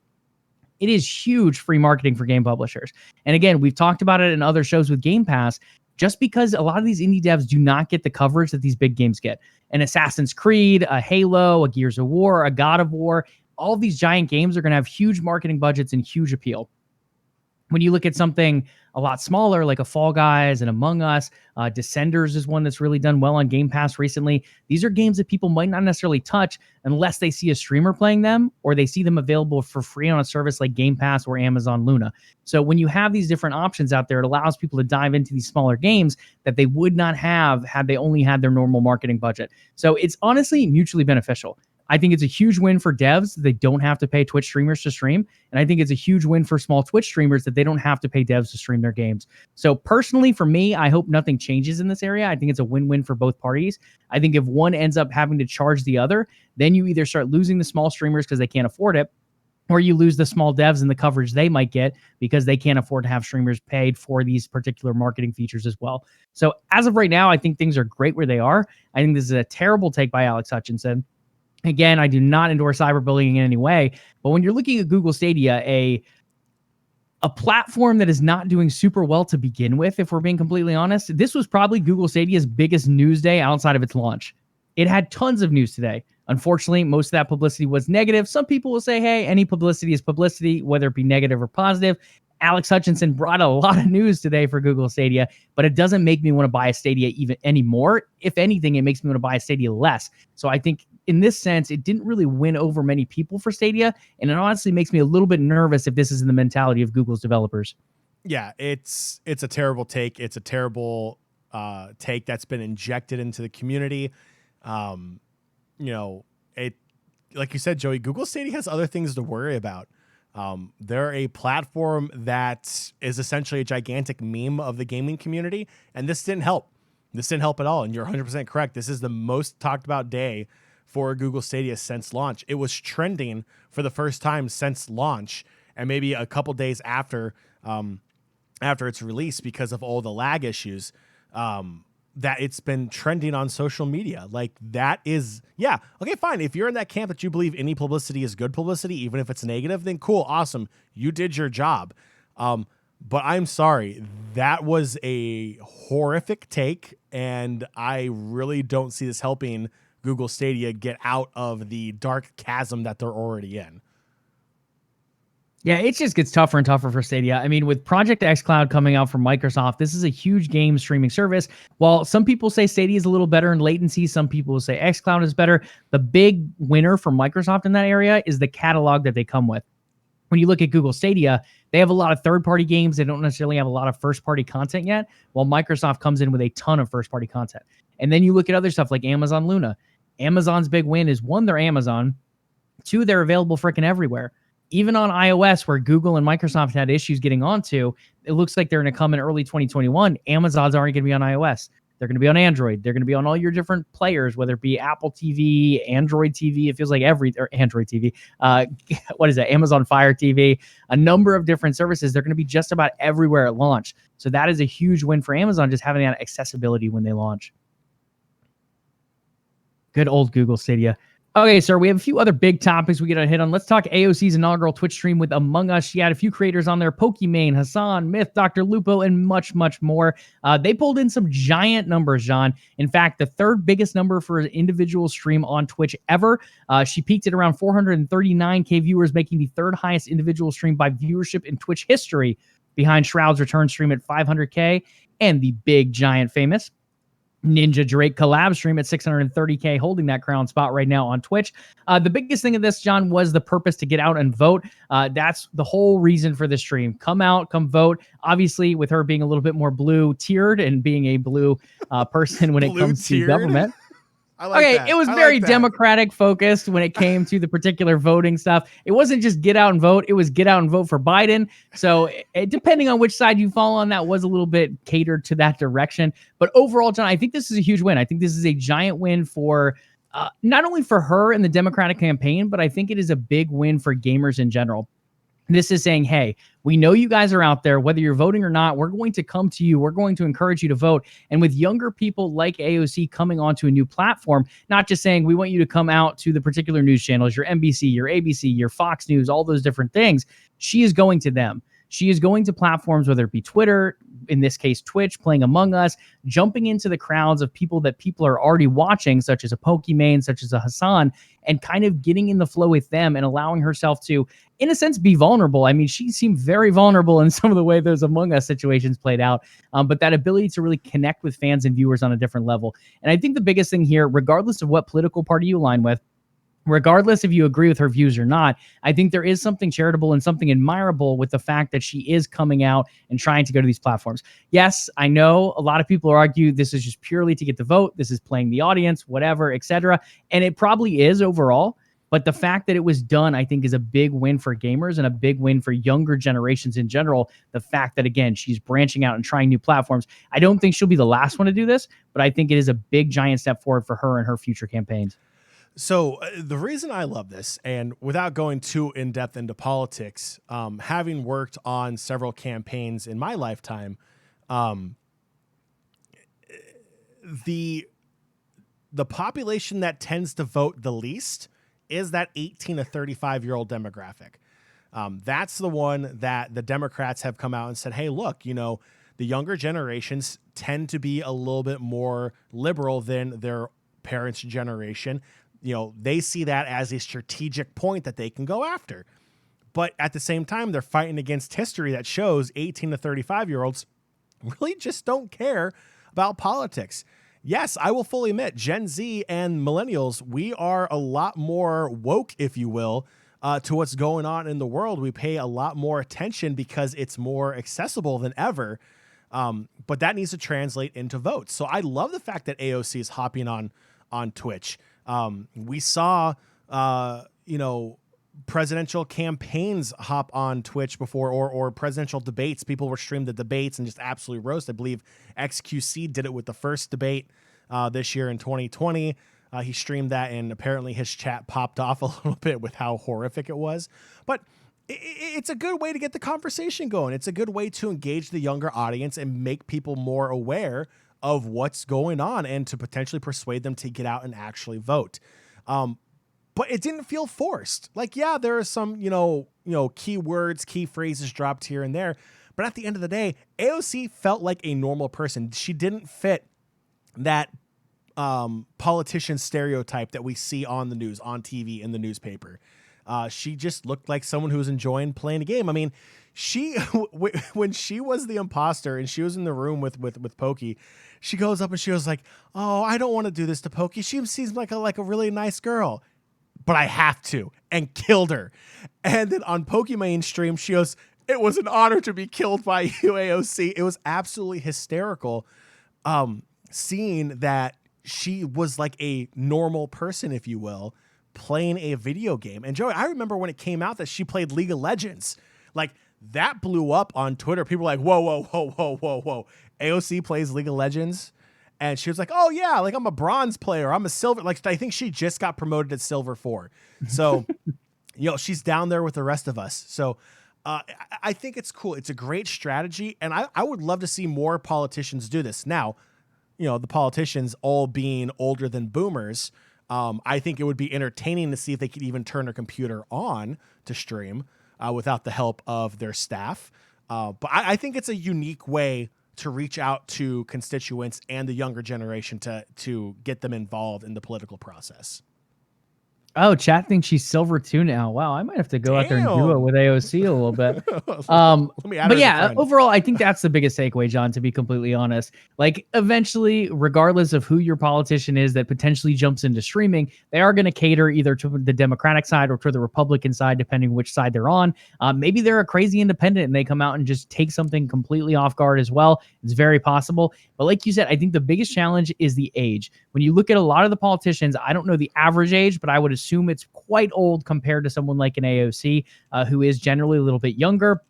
It is huge free marketing for game publishers. And again, we've talked about it in other shows with Game Pass, just because a lot of these indie devs do not get the coverage that these big games get. An Assassin's Creed, a Halo, a Gears of War, a God of War, all of these giant games are going to have huge marketing budgets and huge appeal. When you look at something a lot smaller, like a Fall Guys and Among Us, Descenders is one that's really done well on Game Pass recently. These are games that people might not necessarily touch unless they see a streamer playing them, or they see them available for free on a service like Game Pass or Amazon Luna. So when you have these different options out there, it allows people to dive into these smaller games that they would not have had they only had their normal marketing budget. So it's honestly mutually beneficial. I think it's a huge win for devs that they don't have to pay Twitch streamers to stream. And I think it's a huge win for small Twitch streamers that they don't have to pay devs to stream their games. So personally, for me, I hope nothing changes in this area. I think it's a win-win for both parties. I think if one ends up having to charge the other, then you either start losing the small streamers because they can't afford it, or you lose the small devs and the coverage they might get because they can't afford to have streamers paid for these particular marketing features as well. So as of right now, I think things are great where they are. I think this is a terrible take by Alex Hutchinson. Again, I do not endorse cyberbullying in any way, but when you're looking at Google Stadia, a platform that is not doing super well to begin with, if we're being completely honest, this was probably Google Stadia's biggest news day outside of its launch. It had tons of news today. Unfortunately, most of that publicity was negative. Some people will say, hey, any publicity is publicity, whether it be negative or positive. Alex Hutchinson brought a lot of news today for Google Stadia, but it doesn't make me want to buy a Stadia even anymore. If anything, it makes me want to buy a Stadia less. So I think in this sense, it didn't really win over many people for Stadia, and it honestly makes me a little bit nervous if this is in the mentality of Google's developers. Yeah, it's a terrible take. It's a terrible take that's been injected into the community. It, like you said, Joey, Google Stadia has other things to worry about. They're a platform that is essentially a gigantic meme of the gaming community, and this didn't help. This didn't help at all, and you're 100% correct. This is the most talked about day for Google Stadia since launch. It was trending for the first time since launch, and maybe a couple days after its release because of all the lag issues. That it's been trending on social media. Like that is, yeah, okay, fine. If you're in that camp that you believe any publicity is good publicity, even if it's negative, then cool, awesome. You did your job. But I'm sorry, that was a horrific take, and I really don't see this helping Google Stadia get out of the dark chasm that they're already in. Yeah, it just gets tougher and tougher for Stadia. I mean, with Project xCloud coming out from Microsoft, this is a huge game streaming service. While some people say Stadia is a little better in latency, some people will say xCloud is better. The big winner for Microsoft in that area is the catalog that they come with. When you look at Google Stadia, they have a lot of third-party games. They don't necessarily have a lot of first-party content yet, while Microsoft comes in with a ton of first-party content. And then you look at other stuff like Amazon Luna. Amazon's big win is, one, they're Amazon. Two, they're available freaking everywhere. Even on iOS, where Google and Microsoft had issues getting onto, it looks like they're going to come in early 2021. Amazon's already going to be on iOS. They're going to be on Android. They're going to be on all your different players, whether it be Apple TV, Android TV. It feels like or Android TV. What is that? Amazon Fire TV. A number of different services. They're going to be just about everywhere at launch. So that is a huge win for Amazon, just having that accessibility when they launch. Good old Google Stadia. Okay, sir, we have a few other big topics we got to hit on. Let's talk AOC's inaugural Twitch stream with Among Us. She had a few creators on there, Pokimane, Hassan, Myth, Dr. Lupo, and much, much more. They pulled in some giant numbers, John. In fact, the third biggest number for an individual stream on Twitch ever. She peaked at around 439K viewers, making the third highest individual stream by viewership in Twitch history, behind Shroud's return stream at 500K and the big, giant, famous Ninja Drake collab stream at 630K, holding that crown spot right now on Twitch. The biggest thing of this, John, was the purpose to get out and vote. That's the whole reason for the stream. Come out, come vote. Obviously, with her being a little bit more blue tiered and being a blue person when it comes to government. It was very Democratic focused when it came to the particular voting stuff. It wasn't just get out and vote. It was get out and vote for Biden. So depending on which side you fall on, that was a little bit catered to that direction. But overall, John, I think this is a huge win. I think this is a giant win for not only for her in the Democratic campaign, but I think it is a big win for gamers in general. This is saying, hey, we know you guys are out there, whether you're voting or not, we're going to come to you. We're going to encourage you to vote. And with younger people like AOC coming onto a new platform, not just saying we want you to come out to the particular news channels, your NBC, your ABC, your Fox News, all those different things. She is going to them. She is going to platforms, whether it be Twitter, in this case, Twitch, playing Among Us, jumping into the crowds of people that people are already watching, such as a Pokimane, such as a Hassan, and kind of getting in the flow with them and allowing herself to, in a sense, be vulnerable. I mean, she seemed very vulnerable in some of the way those Among Us situations played out, but that ability to really connect with fans and viewers on a different level. And I think the biggest thing here, regardless of what political party you align with, regardless if you agree with her views or not, I think there is something charitable and something admirable with the fact that she is coming out and trying to go to these platforms. Yes, I know a lot of people argue this is just purely to get the vote. This is playing the audience, whatever, etc. And it probably is overall. But the fact that it was done, I think, is a big win for gamers and a big win for younger generations in general. The fact that, again, she's branching out and trying new platforms. I don't think she'll be the last one to do this, but I think it is a big, giant step forward for her and her future campaigns. So the reason I love this, and without going too in-depth into politics, having worked on several campaigns in my lifetime, the population that tends to vote the least is that 18 to 35-year-old demographic. That's the one that the Democrats have come out and said, hey, look, you know, the younger generations tend to be a little bit more liberal than their parents' generation. You know, they see that as a strategic point that they can go after. But at the same time, they're fighting against history that shows 18 to 35-year-olds really just don't care about politics. Yes, I will fully admit, Gen Z and millennials, we are a lot more woke, if you will, to what's going on in the world. We pay a lot more attention because it's more accessible than ever. But that needs to translate into votes. So I love the fact that AOC is hopping on Twitch. We saw, presidential campaigns hop on Twitch before, or presidential debates. People were streamed the debates and just absolutely roast. I believe XQC did it with the first debate this year in 2020. He streamed that, and apparently his chat popped off a little bit with how horrific it was. But it's a good way to get the conversation going. It's a good way to engage the younger audience and make people more aware of what's going on and to potentially persuade them to get out and actually vote. But it didn't feel forced. Like, yeah, there are some, key words, key phrases dropped here and there. But at the end of the day, AOC felt like a normal person. She didn't fit that politician stereotype that we see on the news, on TV, in the newspaper. She just looked like someone who was enjoying playing a game. I mean, when she was the imposter and she was in the room with Pokey, she goes up and she was like, "Oh, I don't want to do this to Pokey. She seems like a really nice girl, but I have to," and killed her. And then on Pokemon stream, she goes, "It was an honor to be killed by you, AOC." It was absolutely hysterical, seeing that she was like a normal person, if you will, playing a video game. And Joey, I remember when it came out that she played League of Legends. Like, that blew up on Twitter. People were like, whoa. AOC plays League of Legends. And she was like, "Oh yeah, like I'm a bronze player. I'm a silver." Like, I think she just got promoted to silver 4. So, she's down there with the rest of us. So I think it's cool. It's a great strategy. And I would love to see more politicians do this. Now, the politicians all being older than boomers, I think it would be entertaining to see if they could even turn their computer on to stream without the help of their staff. But I think it's a unique way to reach out to constituents and the younger generation to get them involved in the political process. Oh, chat thinks she's silver 2 now. Wow, I might have to go out there and do it with AOC a little bit. But yeah, overall, I think that's the biggest takeaway, John, to be completely honest. Like, eventually, regardless of who your politician is that potentially jumps into streaming, they are going to cater either to the Democratic side or to the Republican side, depending which side they're on. Maybe they're a crazy independent and they come out and just take something completely off guard as well. It's very possible. But like you said, I think the biggest challenge is the age. When you look at a lot of the politicians, I don't know the average age, but I would assume it's quite old compared to someone like an AOC, who is generally a little bit younger.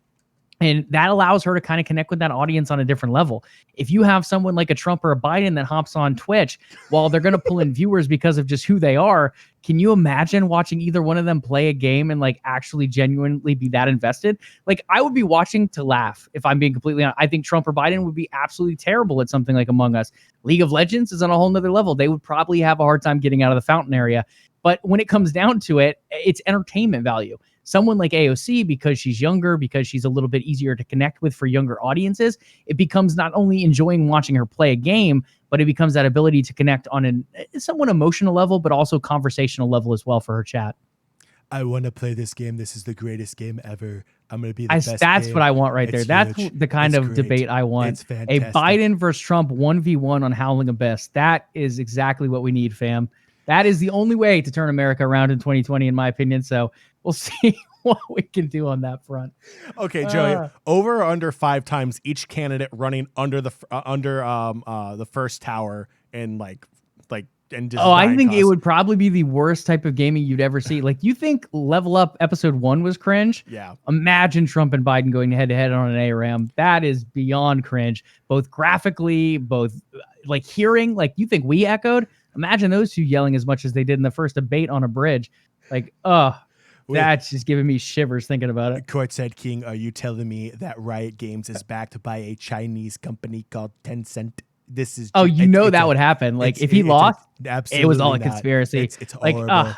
And that allows her to kind of connect with that audience on a different level. If you have someone like a Trump or a Biden that hops on Twitch, while they're going to pull in viewers because of just who they are, can you imagine watching either one of them play a game and like actually genuinely be that invested? Like, I would be watching to laugh, if I'm being completely honest. I think Trump or Biden would be absolutely terrible at something like Among Us. League of Legends is on a whole nother level. They would probably have a hard time getting out of the fountain area. But when it comes down to it, it's entertainment value. Someone like AOC, because she's younger, because she's a little bit easier to connect with for younger audiences, it becomes not only enjoying watching her play a game, but it becomes that ability to connect on a somewhat emotional level, but also conversational level as well for her chat. I want to play this game. This is the greatest game ever. I'm going to be the best. That's game. what I want right there. It's That's huge. the kind It's of great. debate I want. It's fantastic. A Biden versus Trump 1v1 on Howling Abyss. That is exactly what we need, fam. That is the only way to turn America around in 2020, in my opinion. So we'll see what we can do on that front. Okay, Joey, over or under 5 times each candidate running under the first tower and and just I think it would probably be the worst type of gaming you'd ever see. Like, you think LvLUp episode 1 was cringe? Yeah. Imagine Trump and Biden going head to head on an ARM. That is beyond cringe, both graphically, both like hearing. Like, you think we echoed? Imagine those two yelling as much as they did in the first debate on a bridge. Like, that's just giving me shivers thinking about it. Court said, "King, are you telling me that Riot Games is backed by a Chinese company called Tencent?" This is that would happen. Like, if he lost, it was all a conspiracy. It's like, horrible.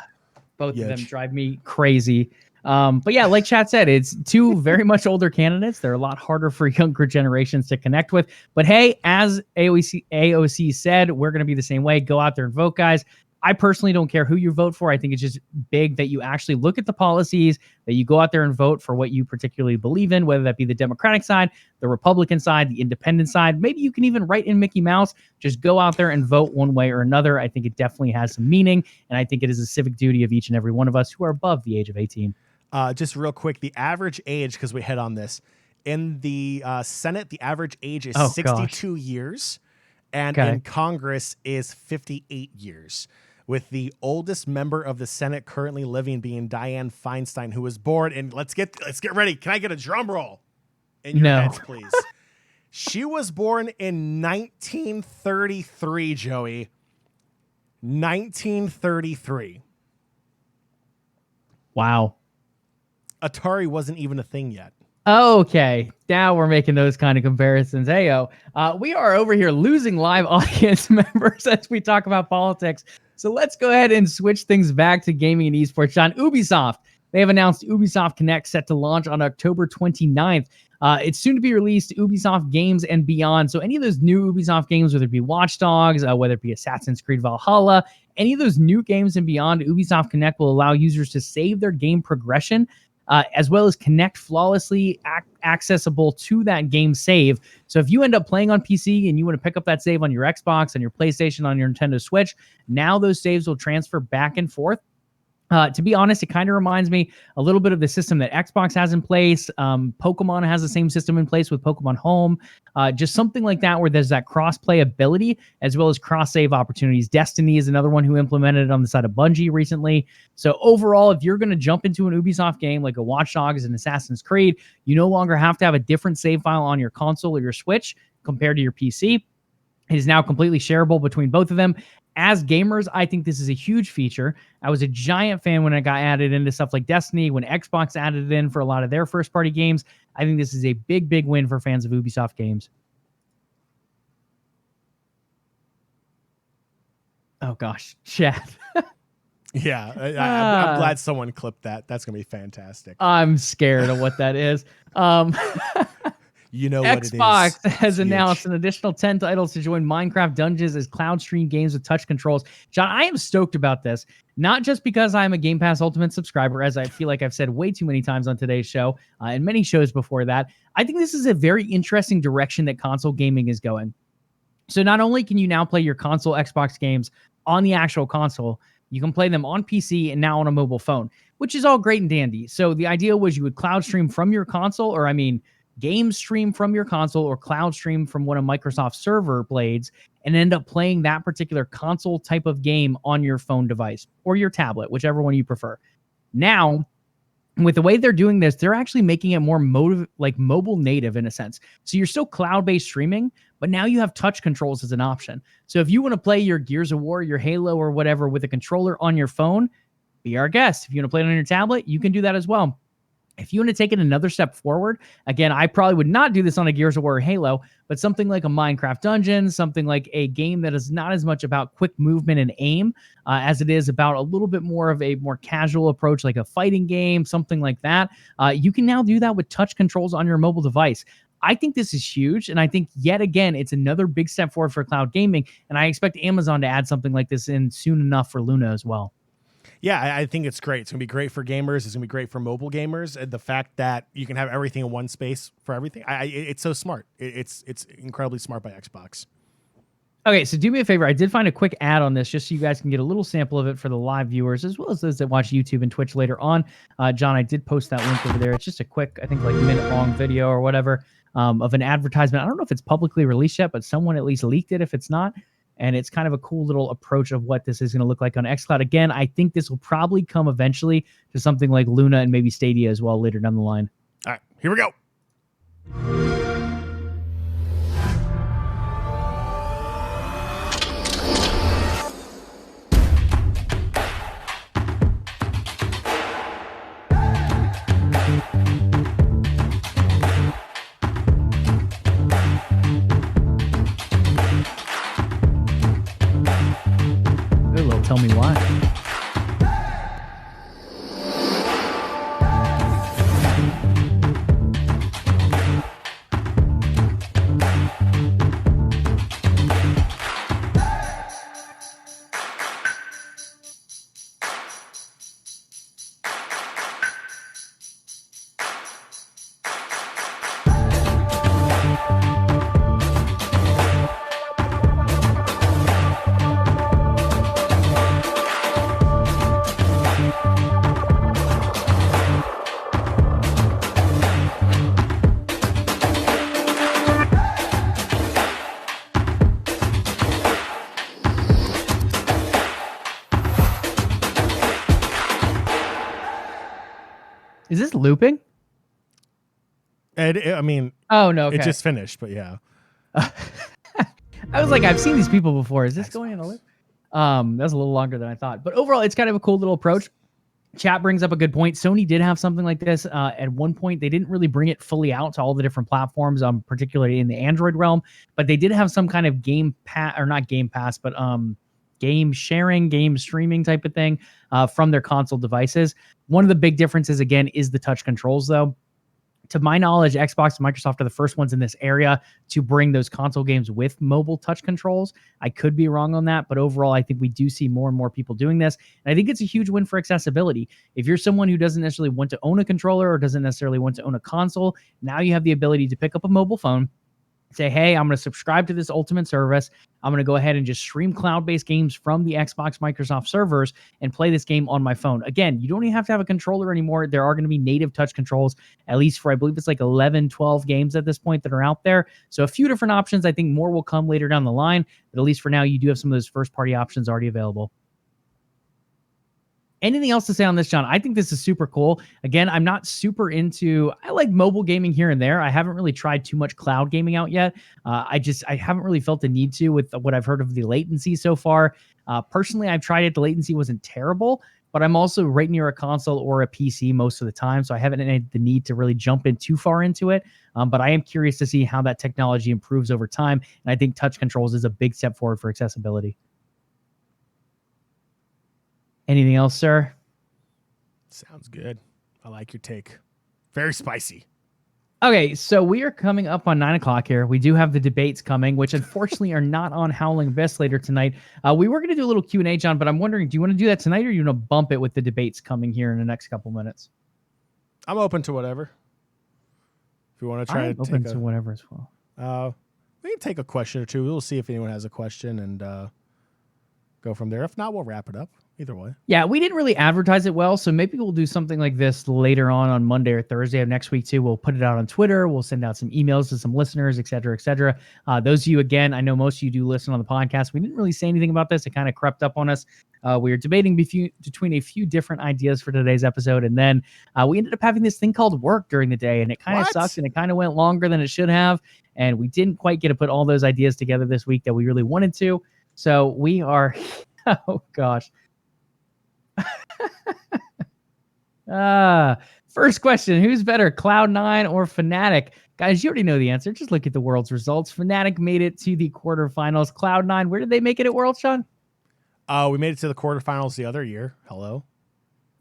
both of them drive me crazy. But yeah, like chat said, it's 2 very much older candidates. They're a lot harder for younger generations to connect with. But hey, as AOC said, we're going to be the same way. Go out there and vote, guys. I personally don't care who you vote for. I think it's just big that you actually look at the policies, that you go out there and vote for what you particularly believe in, whether that be the Democratic side, the Republican side, the independent side. Maybe you can even write in Mickey Mouse. Just go out there and vote one way or another. I think it definitely has some meaning, and I think it is a civic duty of each and every one of us who are above the age of 18. Just real quick, the average age, because we hit on this, In the Senate, the average age is Oh, 62 years, and Okay. in Congress is 58 years, with the oldest member of the Senate currently living being Dianne Feinstein, who was born in, let's get ready. Can I get a drum roll in your No. heads, please? She was born in 1933, Joey. 1933. Wow. Atari wasn't even a thing yet. Okay, now we're making those kind of comparisons. Heyo, we are over here losing live audience members as we talk about politics. So let's go ahead and switch things back to gaming and esports. John, Ubisoft, they have announced Ubisoft Connect set to launch on October 29th. It's soon to be released, Ubisoft Games and Beyond. So any of those new Ubisoft games, whether it be Watch Dogs, whether it be Assassin's Creed Valhalla, any of those new games and beyond, Ubisoft Connect will allow users to save their game progression, as well as connect flawlessly accessible to that game save. So if you end up playing on PC and you want to pick up that save on your Xbox, on your PlayStation, on your Nintendo Switch, now those saves will transfer back and forth. To be honest, it kind of reminds me a little bit of the system that Xbox has in place. Pokemon has the same system in place with Pokemon Home. Just something like that where there's that cross-play ability as well as cross-save opportunities. Destiny is another one who implemented it on the side of Bungie recently. So overall, if you're going to jump into an Ubisoft game like a Watch Dogs and Assassin's Creed, you no longer have to have a different save file on your console or your Switch compared to your PC. It is now completely shareable between both of them. As gamers, I think this is a huge feature. I was a giant fan when it got added into stuff like Destiny, when Xbox added it in for a lot of their first-party games. I think this is a big, big win for fans of Ubisoft games. Oh, gosh. Chat. Yeah, I'm glad someone clipped that. That's going to be fantastic. I'm scared of what that is. You know what Xbox it is. has It's announced huge. an additional 10 titles to join Minecraft Dungeons as cloud stream games with touch controls. John, I am stoked about this, not just because I'm a Game Pass Ultimate subscriber, as I feel like I've said way too many times on today's show and many shows before that. I think this is a very interesting direction that console gaming is going. So not only can you now play your console Xbox games on the actual console, you can play them on PC and now on a mobile phone, which is all great and dandy. So the idea was you would cloud stream from your console, or game stream from your console or cloud stream from one of Microsoft's server blades and end up playing that particular console type of game on your phone device or your tablet, whichever one you prefer. Now, with the way they're doing this, they're actually making it more mobile native in a sense. So you're still cloud-based streaming, but now you have touch controls as an option. So if you want to play your Gears of War, your Halo or whatever with a controller on your phone, be our guest. If you want to play it on your tablet, you can do that as well. If you want to take it another step forward, again, I probably would not do this on a Gears of War or Halo, but something like a Minecraft Dungeon, something like a game that is not as much about quick movement and aim as it is about a little bit more of a more casual approach, like a fighting game, something like that. You can now do that with touch controls on your mobile device. I think this is huge, and I think, yet again, it's another big step forward for cloud gaming, and I expect Amazon to add something like this in soon enough for Luna as well. Yeah, I think it's great. It's going to be great for gamers. It's going to be great for mobile gamers. And the fact that you can have everything in one space for everything, it's so smart. It's incredibly smart by Xbox. Okay, so do me a favor. I did find a quick ad on this just so you guys can get a little sample of it for the live viewers, as well as those that watch YouTube and Twitch later on. John, I did post that link over there. It's just a quick, I think like minute-long video or whatever of an advertisement. I don't know if it's publicly released yet, but someone at least leaked it if it's not. And it's kind of a cool little approach of what this is going to look like on xCloud. Again, I think this will probably come eventually to something like Luna and maybe Stadia as well later down the line. All right, here we go. Tell me why. Is this looping? I mean, Oh, no. Okay. it just finished, but yeah. I was like, I've seen these people before. Is this going in a loop? That's a little longer than I thought. But overall, it's kind of a cool little approach. Chat brings up a good point. Sony did have something like this at one point. They didn't really bring it fully out to all the different platforms, particularly in the Android realm, but they did have some kind of game sharing, game streaming type of thing from their console devices. One of the big differences, again, is the touch controls, though. To my knowledge, Xbox and Microsoft are the first ones in this area to bring those console games with mobile touch controls. I could be wrong on that, but overall, I think we do see more and more people doing this. And I think it's a huge win for accessibility. If you're someone who doesn't necessarily want to own a controller or doesn't necessarily want to own a console, now you have the ability to pick up a mobile phone, say, hey, I'm going to subscribe to this Ultimate service. I'm going to go ahead and just stream cloud-based games from the Xbox Microsoft servers and play this game on my phone. Again, you don't even have to have a controller anymore. There are going to be native touch controls, at least for, I believe it's like 11, 12 games at this point that are out there. So a few different options. I think more will come later down the line, but at least for now, you do have some of those first-party options already available. Anything else to say on this, John? I think this is super cool. Again, I'm not super I like mobile gaming here and there. I haven't really tried too much cloud gaming out yet. I haven't really felt the need to with what I've heard of the latency so far. Personally, I've tried it. The latency wasn't terrible, but I'm also right near a console or a PC most of the time, so I haven't had the need to really jump in too far into it. But I am curious to see how that technology improves over time, and I think touch controls is a big step forward for accessibility. Anything else, sir? Sounds good. I like your take. Very spicy. Okay, so we are coming up on 9 o'clock here. We do have the debates coming, which unfortunately are not on Howling Abyss later tonight. We were going to do a little Q&A, John, but I'm wondering, do you want to do that tonight, or are you going to bump it with the debates coming here in the next couple minutes? I'm open to whatever. If you want to try I'm open to whatever as well. We can take a question or two. We'll see if anyone has a question and go from there. If not, we'll wrap it up. Either way. Yeah, we didn't really advertise it well, so maybe we'll do something like this later on Monday or Thursday of next week too. We'll put it out on Twitter. We'll send out some emails to some listeners, et cetera, et cetera. Those of you, again, I know most of you do listen on the podcast. We didn't really say anything about this. It kind of crept up on us. We were debating between a few different ideas for today's episode, and then we ended up having this thing called work during the day, and it kind of sucked, and it kind of went longer than it should have, and we didn't quite get to put all those ideas together this week that we really wanted to. So we are, oh gosh. First question, who's better, Cloud9 or Fnatic? Guys, you already know the answer. Just look at the World's results. Fnatic made it to the quarterfinals. Cloud9, where did they make it at Worlds, Sean? We made it to the quarterfinals the other year. Hello.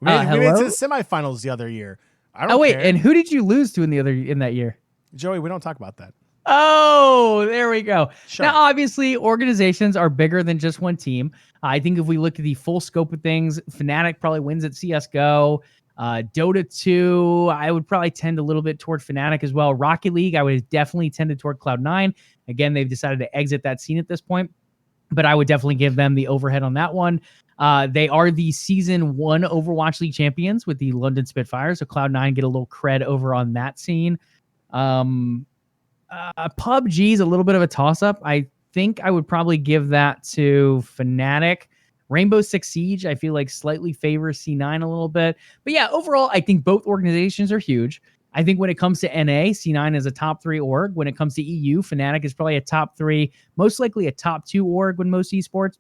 We made it to the semifinals the other year. I don't care. And who did you lose to in that year? Joey, we don't talk about that. Oh, there we go. Sure. Now, obviously, organizations are bigger than just one team. I think if we look at the full scope of things, Fnatic probably wins at CSGO. Dota 2, I would probably tend a little bit toward Fnatic as well. Rocket League, I would definitely tended toward Cloud9. Again, they've decided to exit that scene at this point, but I would definitely give them the overhead on that one. They are the Season 1 Overwatch League champions with the London Spitfires, so Cloud9 get a little cred over on that scene. PUBG is a little bit of a toss-up. I think I would probably give that to Fnatic. Rainbow Six Siege, I feel like slightly favors C9 a little bit. But yeah, overall, I think both organizations are huge. I think when it comes to NA, C9 is a top 3 org. When it comes to EU, Fnatic is probably a top 3, most likely a top 2 org with most esports.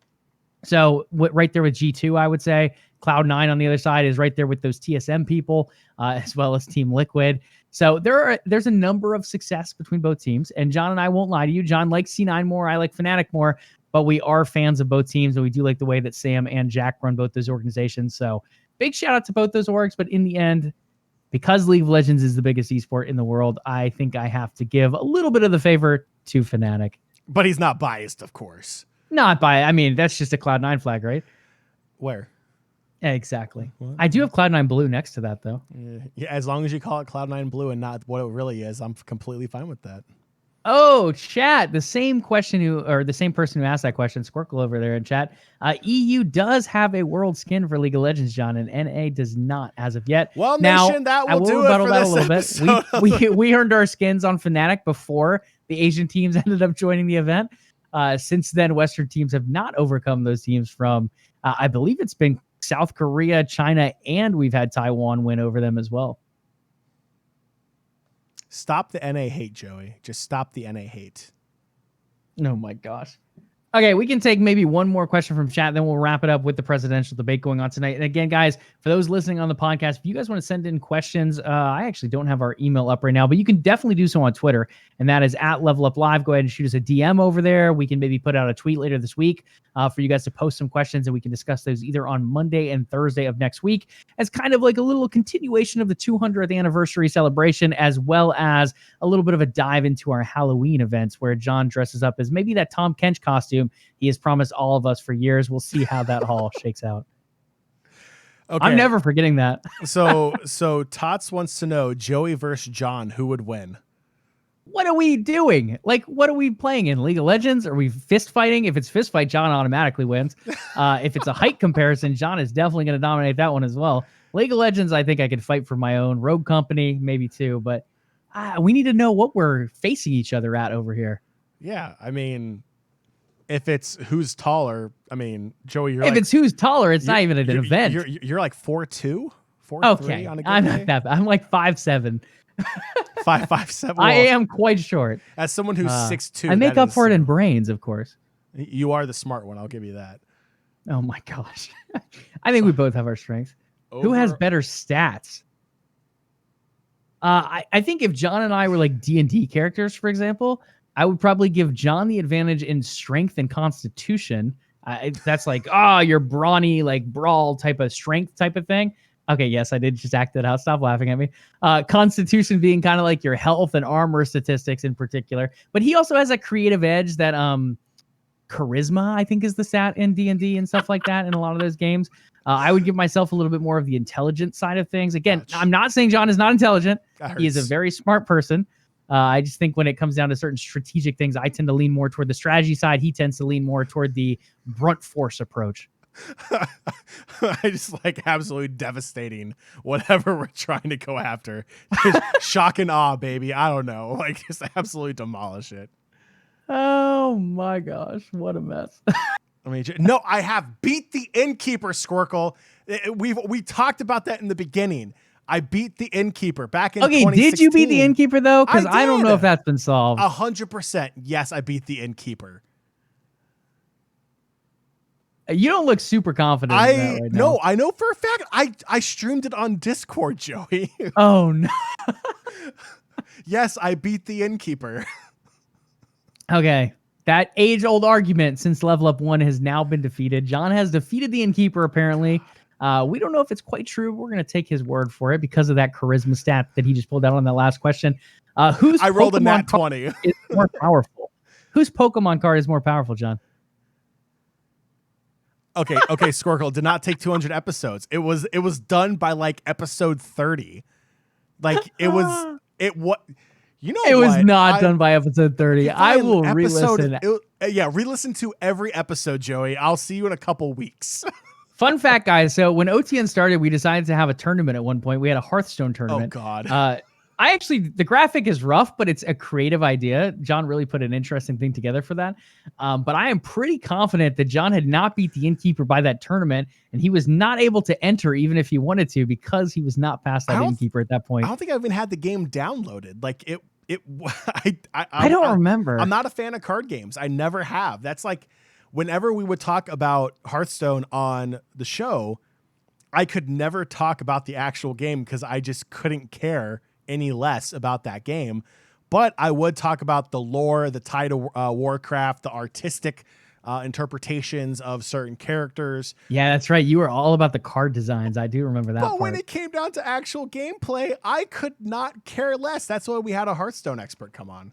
So right there with G2, I would say. Cloud9 on the other side is right there with those TSM people, as well as Team Liquid. So there's a number of success between both teams. And John and I won't lie to you. John likes C9 more. I like Fnatic more. But we are fans of both teams, and we do like the way that Sam and Jack run both those organizations. So big shout out to both those orgs. But in the end, because League of Legends is the biggest esport in the world, I think I have to give a little bit of the favor to Fnatic. But he's not biased, of course. Not by, I mean, that's just a Cloud9 flag, right? Where? Exactly. What? I do have Cloud9 Blue next to that, though. Yeah, as long as you call it Cloud9 Blue and not what it really is, I'm completely fine with that. Oh, chat. The same person who asked that question, Squirkle over there in chat. EU does have a world skin for League of Legends, John, and NA does not as of yet. Well, now, Nation, that will I will do rebuttal it for that this a little episode. bit. We earned our skins on Fnatic before the Asian teams ended up joining the event. Since then, Western teams have not overcome those teams from, I believe it's been South Korea, China, and we've had Taiwan win over them as well. Stop the NA hate, Joey. Just stop the NA hate. Oh my gosh. Okay, we can take maybe one more question from chat, then we'll wrap it up with the presidential debate going on tonight. And again, guys, for those listening on the podcast, if you guys want to send in questions, I actually don't have our email up right now, but you can definitely do so on Twitter, and that is at LvLUp Live. Go ahead and shoot us a DM over there. We can maybe put out a tweet later this week for you guys to post some questions, and we can discuss those either on Monday and Thursday of next week as kind of like a little continuation of the 200th anniversary celebration, as well as a little bit of a dive into our Halloween events where Jon dresses up as maybe that Tom Kench costume he has promised all of us for years. We'll see how that all shakes out. Okay. I'm never forgetting that. So Tots wants to know, Joey versus Jon, who would win? What are we doing? Like, what are we playing in League of Legends? Are we fist fighting? If it's fist fight, Jon automatically wins. If it's a height comparison, Jon is definitely going to dominate that one as well. League of Legends, I think I could fight for my own. Rogue Company, maybe too. But we need to know what we're facing each other at over here. Yeah, I mean, if it's who's taller, I mean, Joey, if it's who's taller, it's not even an event. You're like 4'2", 4'3" okay. on a good I'm day? not that bad. I'm like 5'7". 5'7". I am quite short. As someone who's 6'2", I make up for it in brains, of course. You are the smart one. I'll give you that. Oh my gosh. I think we both have our strengths. Who has better stats? I think if Jon and I were like D&D characters, for example, I would probably give Jon the advantage in strength and constitution. That's like, you're brawny, like brawl type of strength type of thing. Okay, yes, I did just act that out. Stop laughing at me. Constitution being kind of like your health and armor statistics in particular. But he also has a creative edge that charisma, I think, is the stat in D&D and stuff like that in a lot of those games. I would give myself a little bit more of the intelligent side of things. Again, I'm not saying Jon is not intelligent. He is a very smart person. I just think when it comes down to certain strategic things, I tend to lean more toward the strategy side. He tends to lean more toward the brunt force approach. I just like absolutely devastating whatever we're trying to go after. Just shock and awe, baby. I don't know. Like, just absolutely demolish it. Oh my gosh, what a mess. I mean, no, I have beat the Innkeeper, Squircle. We talked about that in the beginning. I beat the Innkeeper back in 2016. Did you beat the Innkeeper though? Because I don't know if that's been solved. 100%. Yes, I beat the Innkeeper. You don't look super confident in that right now. No, I know for a fact. I streamed it on Discord, Joey. Oh no. Yes, I beat the Innkeeper. Okay. That age-old argument since LvLUp 1 has now been defeated. Jon has defeated the Innkeeper, apparently. We don't know if it's quite true. We're going to take his word for it because of that charisma stat that he just pulled out on that last question. I rolled a nat 20. Is more powerful? Whose Pokemon card is more powerful, Jon? Okay, Squircle, did not take 200 episodes. It was done by like episode 30. Like it was not done by episode 30. I will re-listen. Re-listen to every episode, Joey. I'll see you in a couple weeks. Fun fact, guys. So when OTN started, we decided to have a tournament at one point. We had a Hearthstone tournament. Oh, God. The graphic is rough, but it's a creative idea. Jon really put an interesting thing together for that. But I am pretty confident that Jon had not beat the Innkeeper by that tournament, and he was not able to enter even if he wanted to because he was not past that Innkeeper at that point. I don't think I even had the game downloaded. Like I don't remember. I'm not a fan of card games. I never have. That's like whenever we would talk about Hearthstone on the show, I could never talk about the actual game because I just couldn't care any less about that game. But I would talk about the lore, the Tide of Warcraft, the artistic interpretations of certain characters. Yeah, that's right. You were all about the card designs. I do remember that But part. when it came down to actual gameplay, I could not care less. That's why we had a Hearthstone expert come on.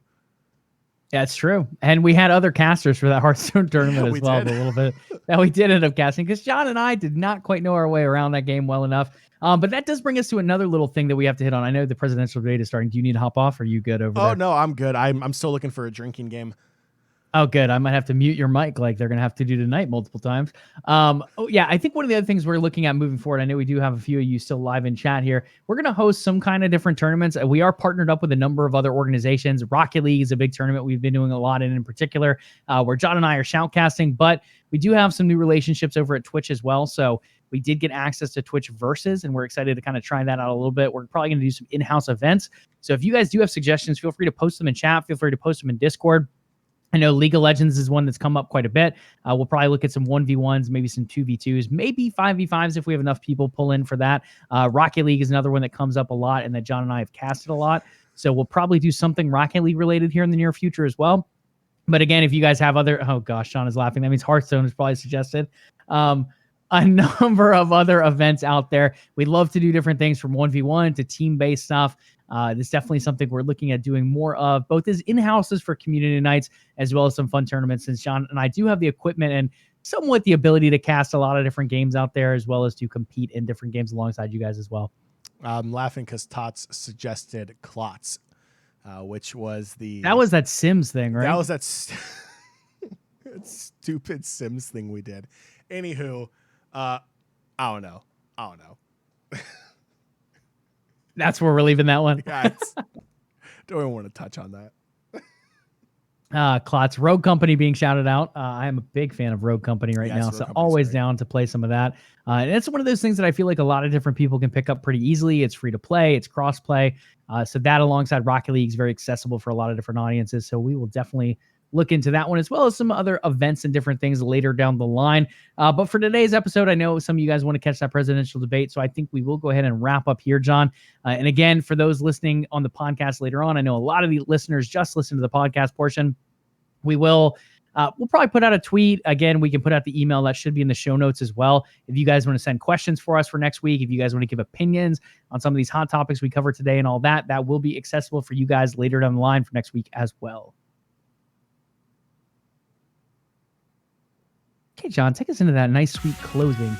Yeah, it's true. And we had other casters for that Hearthstone tournament as well, a little bit that we did end up casting because Jon and I did not quite know our way around that game well enough. But that does bring us to another little thing that we have to hit on. I know the presidential debate is starting. Do you need to hop off? Or are you good over there? Oh, no, I'm good. I'm still looking for a drinking game. Oh, good. I might have to mute your mic like they're going to have to do tonight multiple times. Oh, yeah, I think one of the other things we're looking at moving forward, I know we do have a few of you still live in chat here. We're going to host some kind of different tournaments. We are partnered up with a number of other organizations. Rocket League is a big tournament we've been doing a lot in particular, where John and I are shoutcasting, but we do have some new relationships over at Twitch as well. So we did get access to Twitch Versus, and we're excited to kind of try that out a little bit. We're probably going to do some in-house events. So if you guys do have suggestions, feel free to post them in chat. Feel free to post them in Discord. I know League of Legends is one that's come up quite a bit. We'll probably look at some 1v1s, maybe some 2v2s, maybe 5v5s if we have enough people pull in for that. Rocket League is another one that comes up a lot and that John and I have casted a lot. So we'll probably do something Rocket League related here in the near future as well. But again, if you guys have other, oh gosh, John is laughing. That means Hearthstone is probably suggested. A number of other events out there. We'd love to do different things from 1v1 to team-based stuff. This is definitely something we're looking at doing more of, both as in-houses for community nights, as well as some fun tournaments, since John and I do have the equipment and somewhat the ability to cast a lot of different games out there, as well as to compete in different games alongside you guys as well. I'm laughing because Tots suggested Clots, which was That was that Sims thing, right? That was that stupid Sims thing we did. Anywho, I don't know. That's where we're leaving that one. Yeah, don't even want to touch on that. Klotz, Rogue Company being shouted out. I am a big fan of Rogue Company right now, Rogue so Company's always great. down to play some of that. And it's one of those things that I feel like a lot of different people can pick up pretty easily. It's free to play, it's cross play. So that alongside Rocket League is very accessible for a lot of different audiences. So we will definitely look into that one, as well as some other events and different things later down the line. But for today's episode, I know some of you guys want to catch that presidential debate, so I think we will go ahead and wrap up here, John. And again, for those listening on the podcast later on, I know a lot of the listeners just listen to the podcast portion. We'll probably put out a tweet. Again, we can put out the email that should be in the show notes as well. If you guys want to send questions for us for next week, if you guys want to give opinions on some of these hot topics we cover today and all that, that will be accessible for you guys later down the line for next week as well. Okay, John, take us into that nice, sweet closing.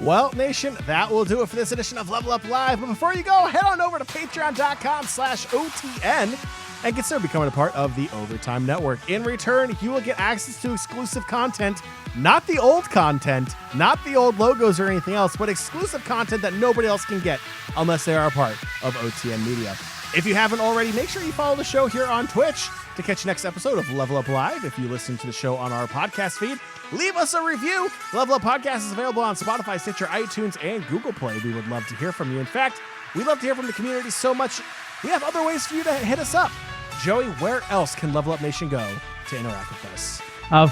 Well, Nation, that will do it for this edition of LvLUp Live. But before you go, head on over to patreon.com/OTN and consider becoming a part of the Overtime Network. In return, you will get access to exclusive content, not the old content, not the old logos or anything else, but exclusive content that nobody else can get unless they are a part of OTN Media. If you haven't already, make sure you follow the show here on Twitch to catch the next episode of LvLUp Live. If you listen to the show on our podcast feed, leave us a review. LvLUp Podcast is available on Spotify, Stitcher, iTunes, and Google Play. We would love to hear from you. In fact, we love to hear from the community so much, we have other ways for you to hit us up. Joey, where else can LvLUp Nation go to interact with us?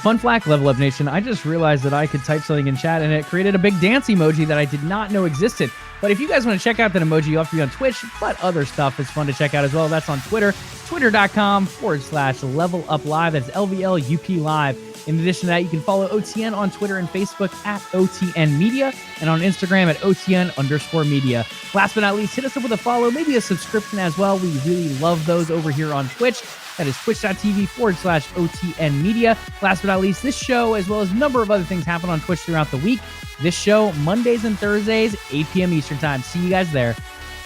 Fun fact, LvLUp Nation, I just realized that I could type something in chat and it created a big dance emoji that I did not know existed. But if you guys want to check out that emoji, you have to be on Twitch, but other stuff is fun to check out as well. That's on Twitter, twitter.com/LvLUp Live. That's LvLUp Live. In addition to that, you can follow OTN on Twitter and Facebook at OTN Media and on Instagram at OTN_media. Last but not least, hit us up with a follow, maybe a subscription as well. We really love those over here on Twitch. That is twitch.tv/OTN Media. Last but not least, this show, as well as a number of other things, happen on Twitch throughout the week. This show, Mondays and Thursdays, 8 p.m. Eastern Time. See you guys there.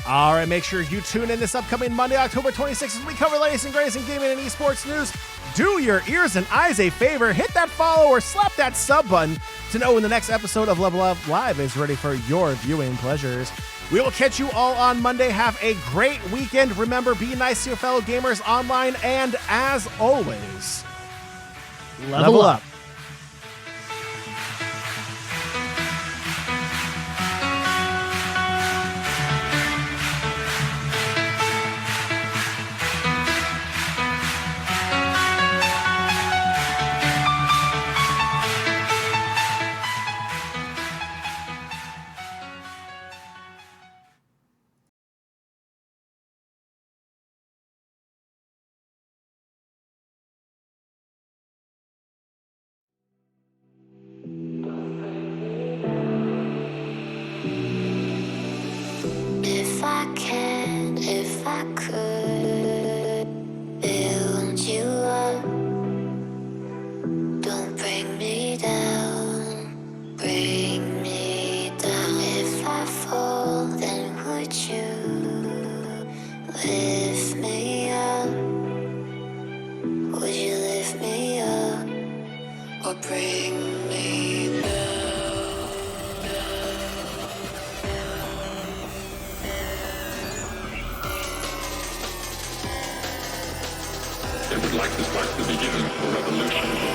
All right, make sure you tune in this upcoming Monday, October 26th, as we cover latest and greatest in gaming and esports news. Do your ears and eyes a favor, hit that follow or slap that sub button to know when the next episode of LvLUp Live is ready for your viewing pleasures. We will catch you all on Monday. Have a great weekend. Remember, be nice to your fellow gamers online, and as always, level up. begin a revolution.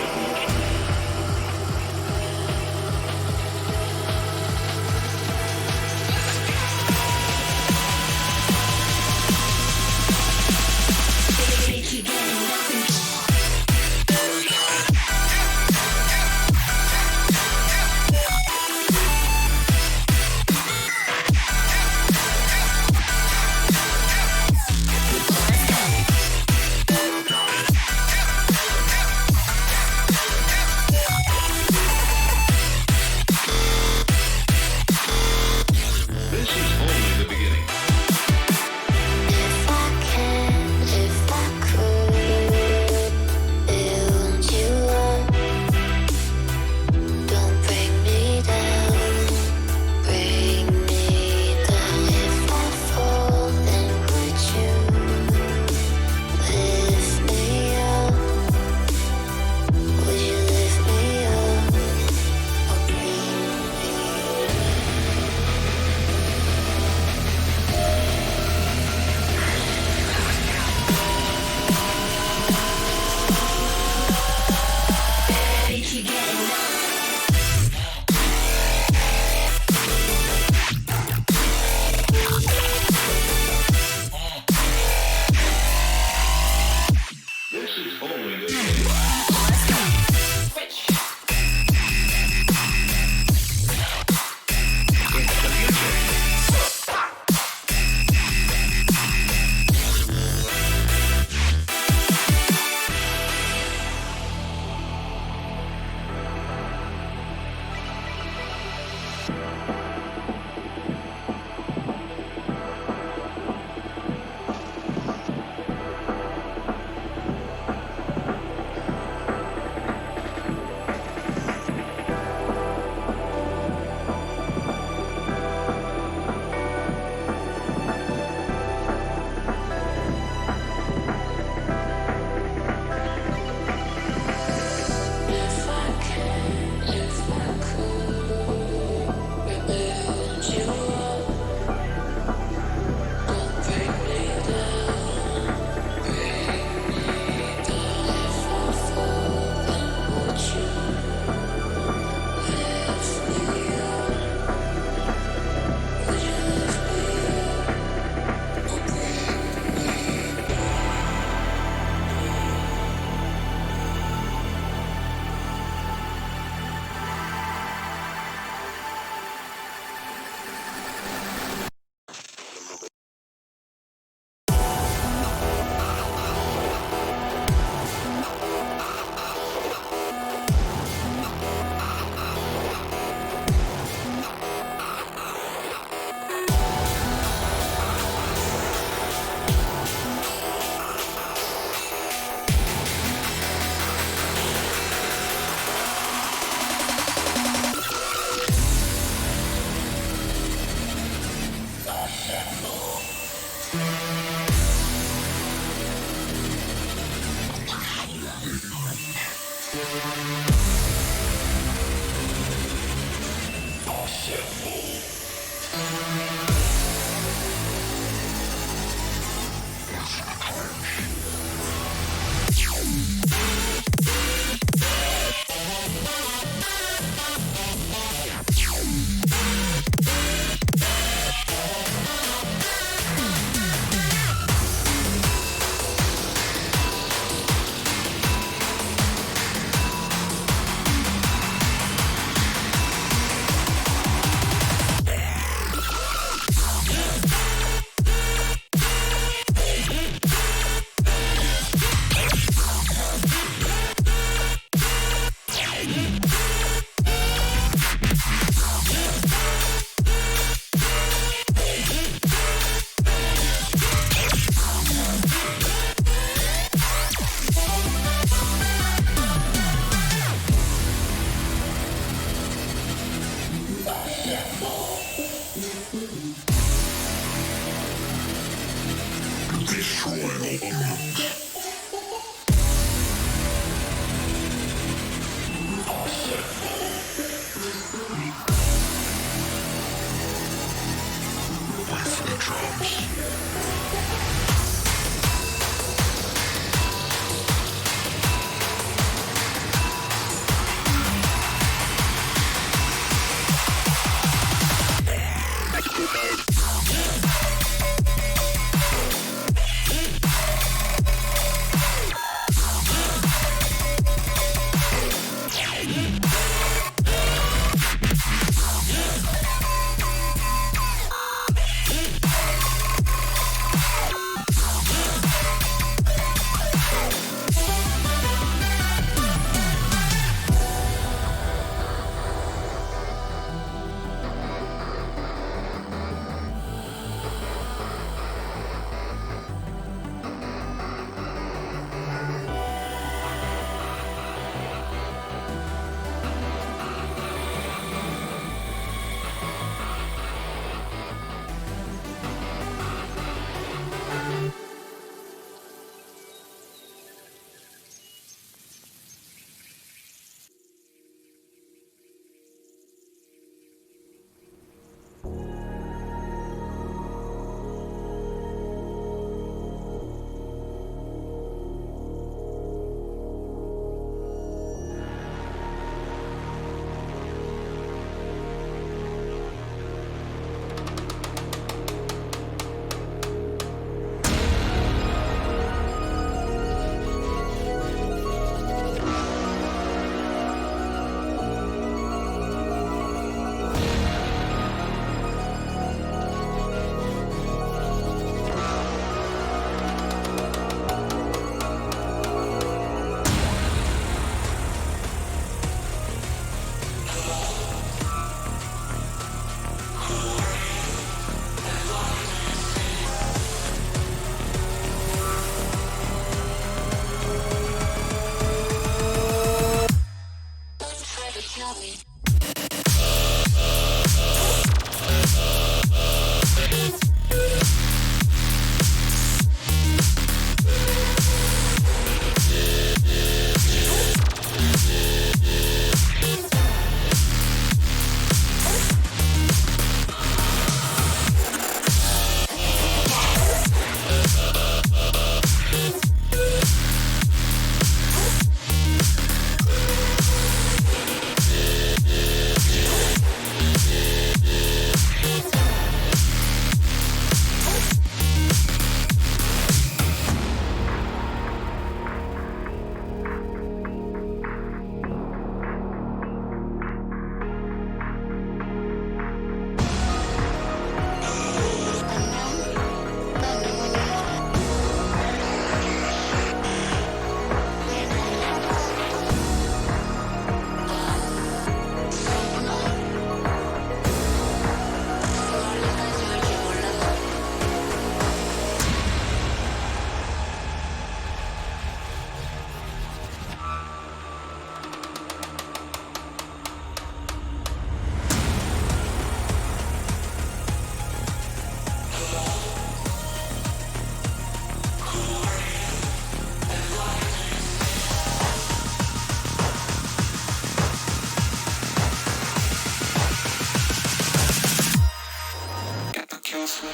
You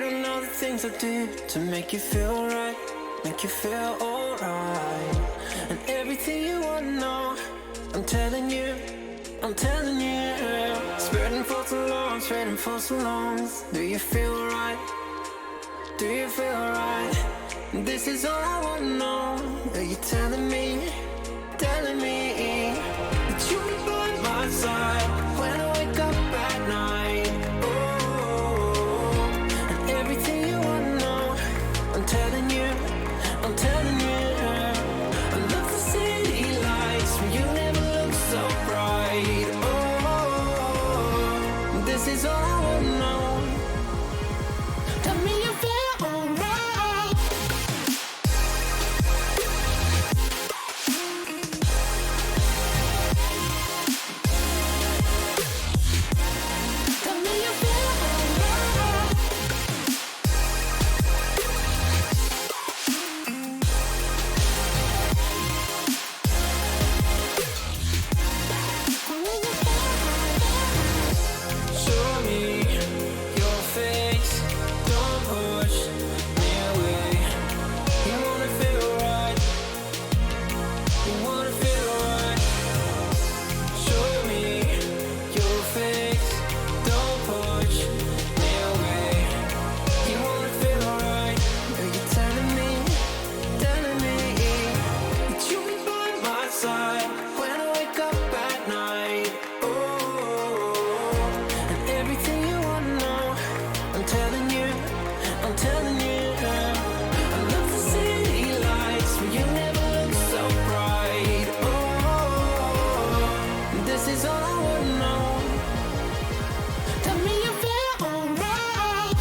don't know the things I do to make you feel right, make you feel alright. And everything you wanna know, I'm telling you, I'm telling you. Spreading false alarms, spreading false alarms. Do you feel right? Do you feel right? This is all I wanna know. Are you telling me that you'll be by my side when I wake up at night? And everything you wanna know, I'm telling you, I'm telling you. I love the city lights when you never look so bright. Oh, this is all I wanna know. Tell me you feel alright. Tell me you feel alright. Show me your face, don't push me away. You wanna feel right, you wanna feel right. Show me your face, don't push me away. You wanna feel right. Are you telling me that you'll be by my side when I wake up at night? Oh, and everything you wanna know, I'm telling you, I'm telling you. I love the city lights when you never look so bright. Oh, this is all I wanna know. Tell me you feel alright.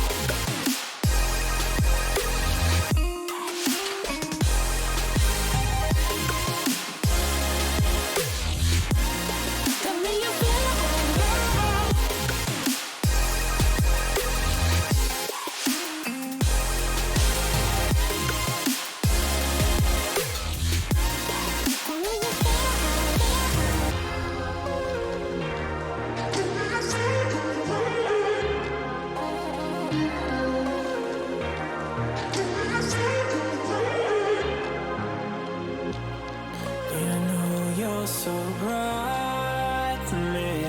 Tell me you feel alright. You know you're so bright to me.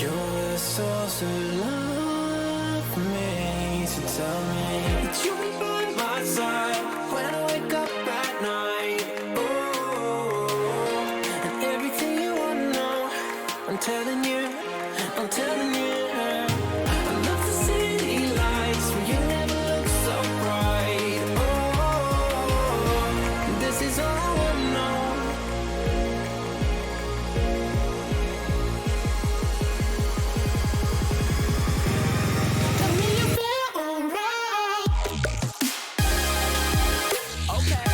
You're the source of love for me. So tell me that you'll be by my side when I wake up at night. Oh, and everything you wanna know, I'm telling you, I'm telling you. I love the city lights when you never look so bright. Oh, this is all I wanna know. Tell me you feel alright. Okay.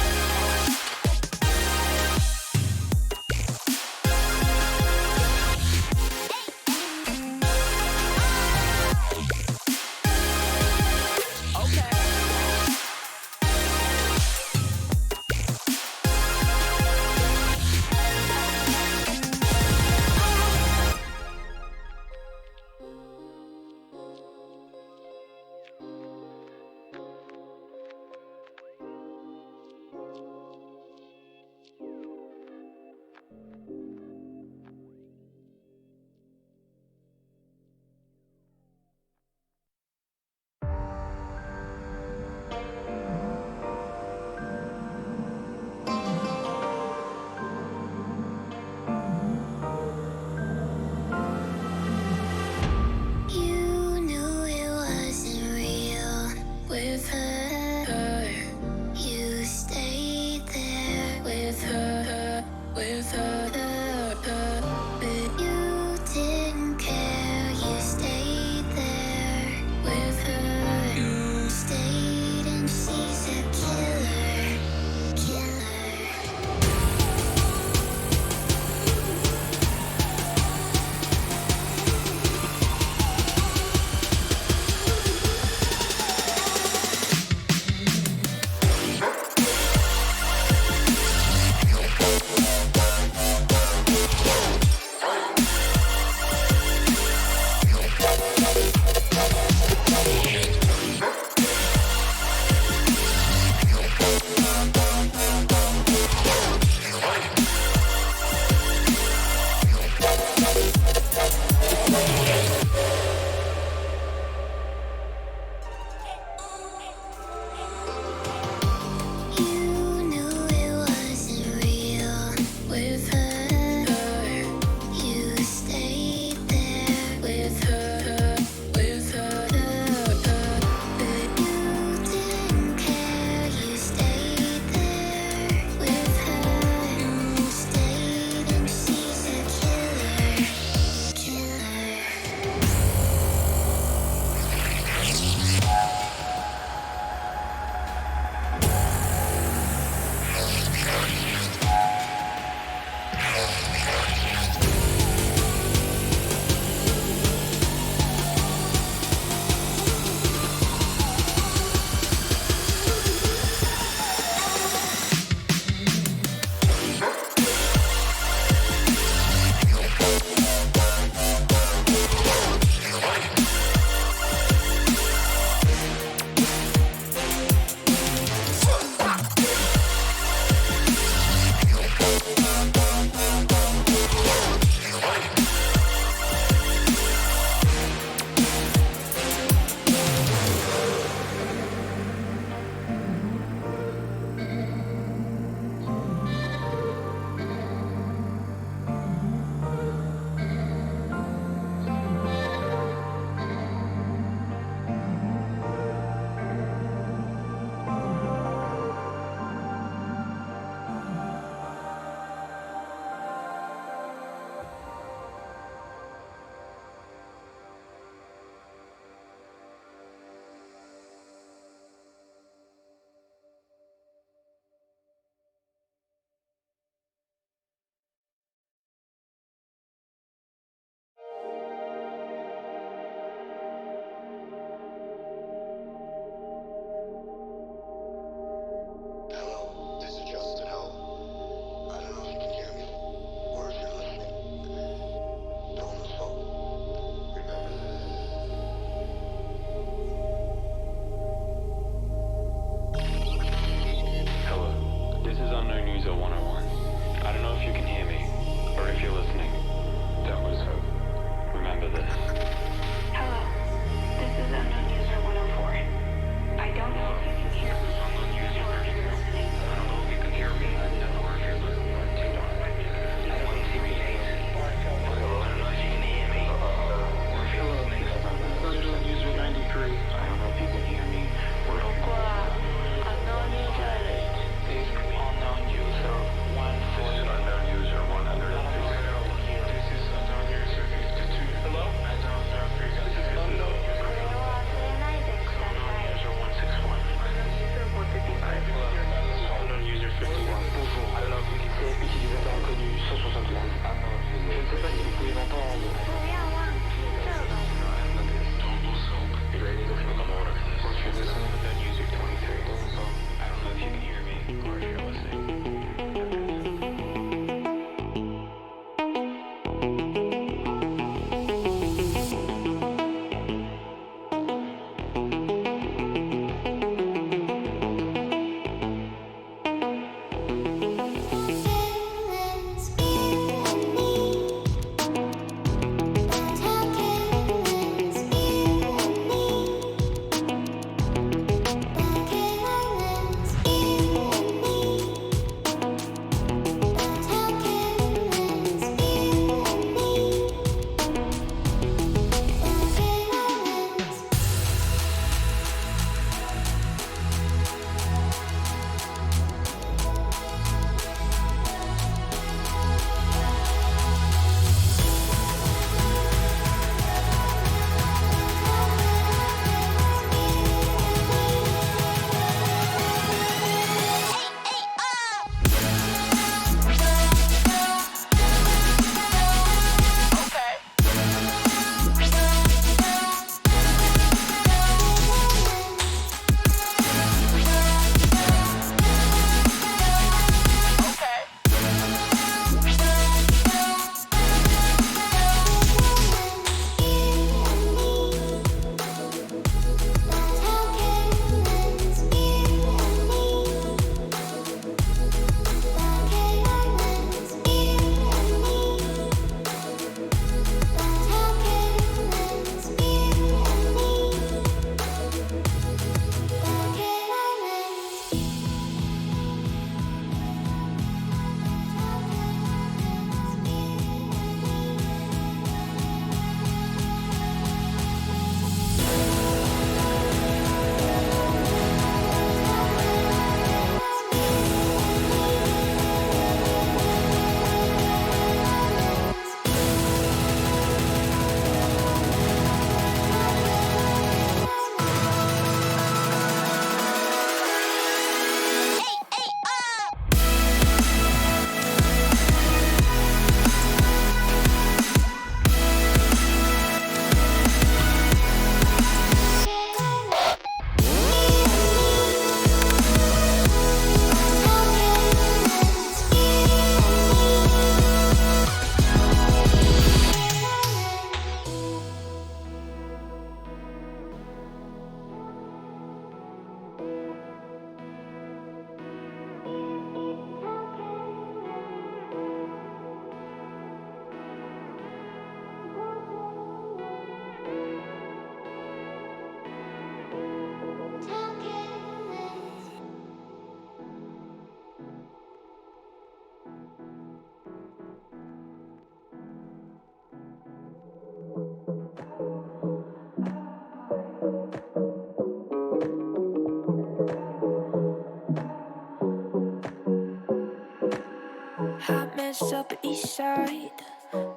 West, Upper East Side.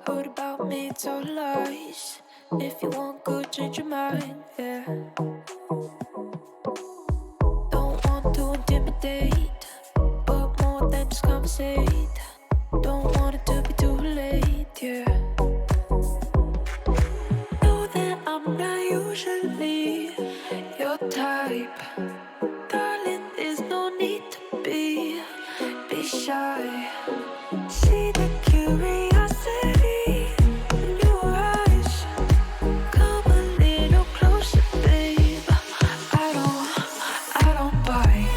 Heard about me, it's all lies. If you want good, change your mind, yeah. Don't want to intimidate, but more than just conversate. Don't want it to be too late, yeah. Know that I'm not usually your type. Darling, there's no need to be shy. See the curiosity in your eyes. Come a little closer, babe. I don't bite.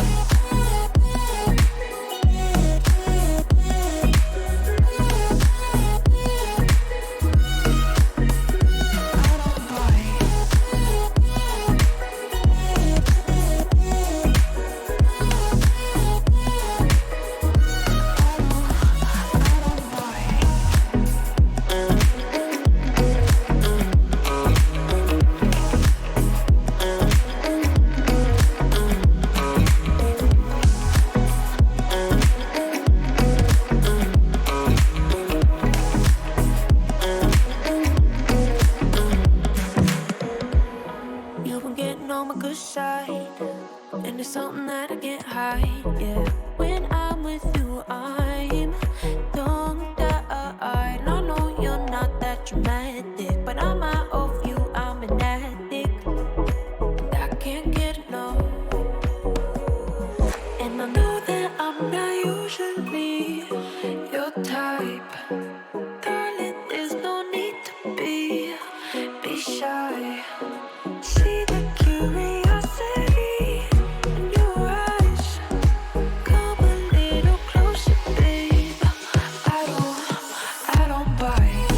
You've been getting on my good side, and it's something that I can't hide, yeah. When I'm with you, I'm tongue-tied. No, no, you're not that dramatic, but I'm out of you, I'm an addict, and I can't get enough. And I know that I'm not usually your type. Darling, there's no need to be shy. See the curiosity in your eyes. Come a little closer, babe. I don't bite.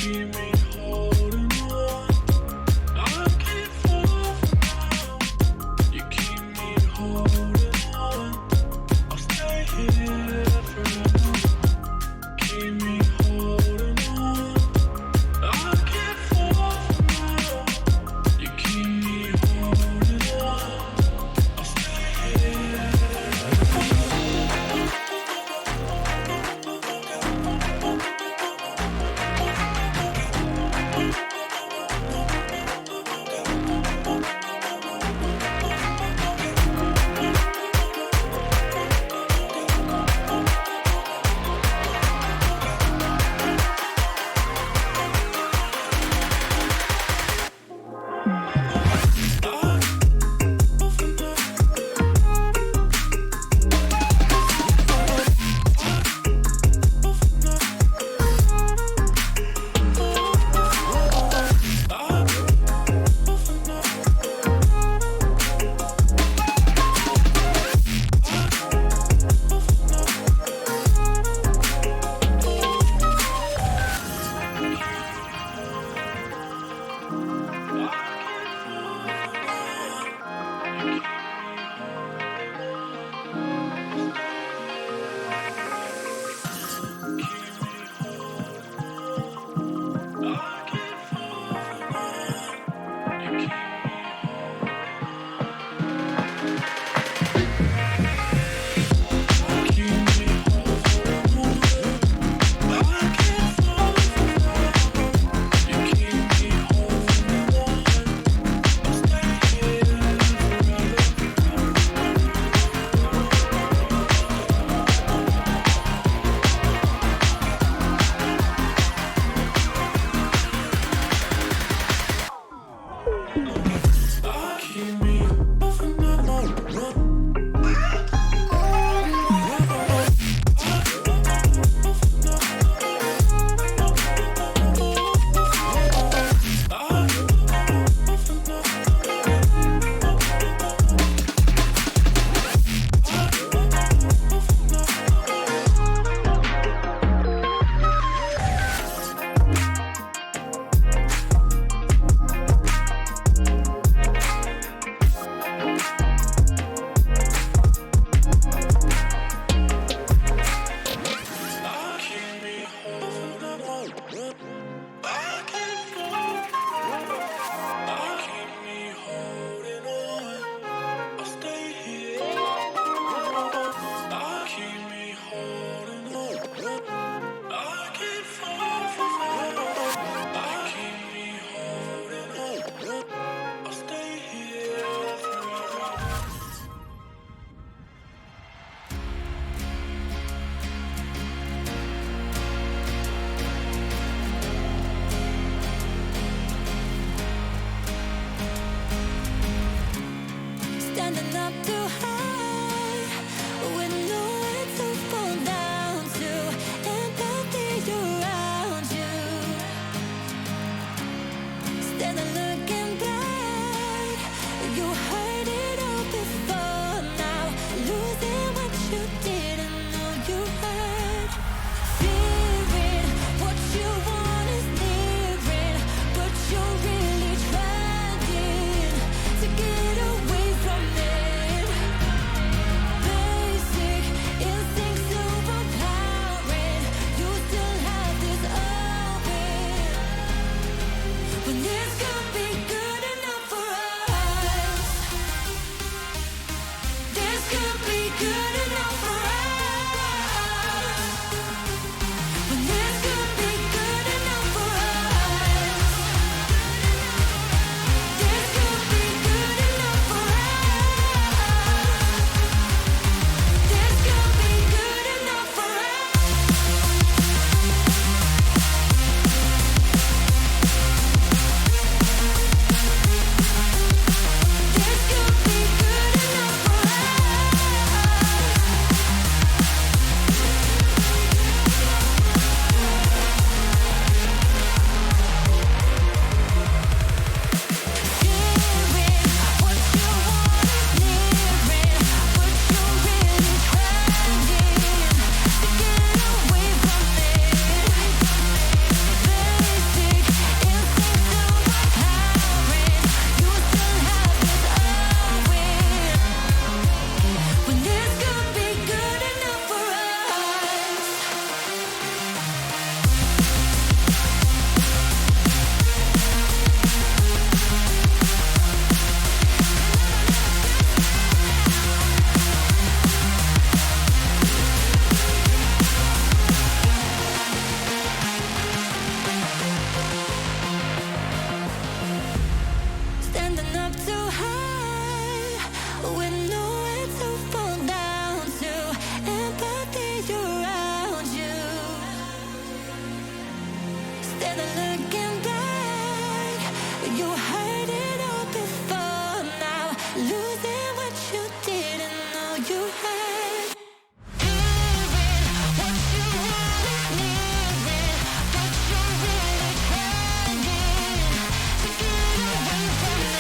keep me holding on. I can't fall from now. You keep me holding on. I'll stay here forever. Keep me holding on. I can't fall from now. You keep me holding on. I'll stay here. bother looking back. You heard it all before now. Losing what you didn't know you had. What you really needed, but you're really trying to get away from me.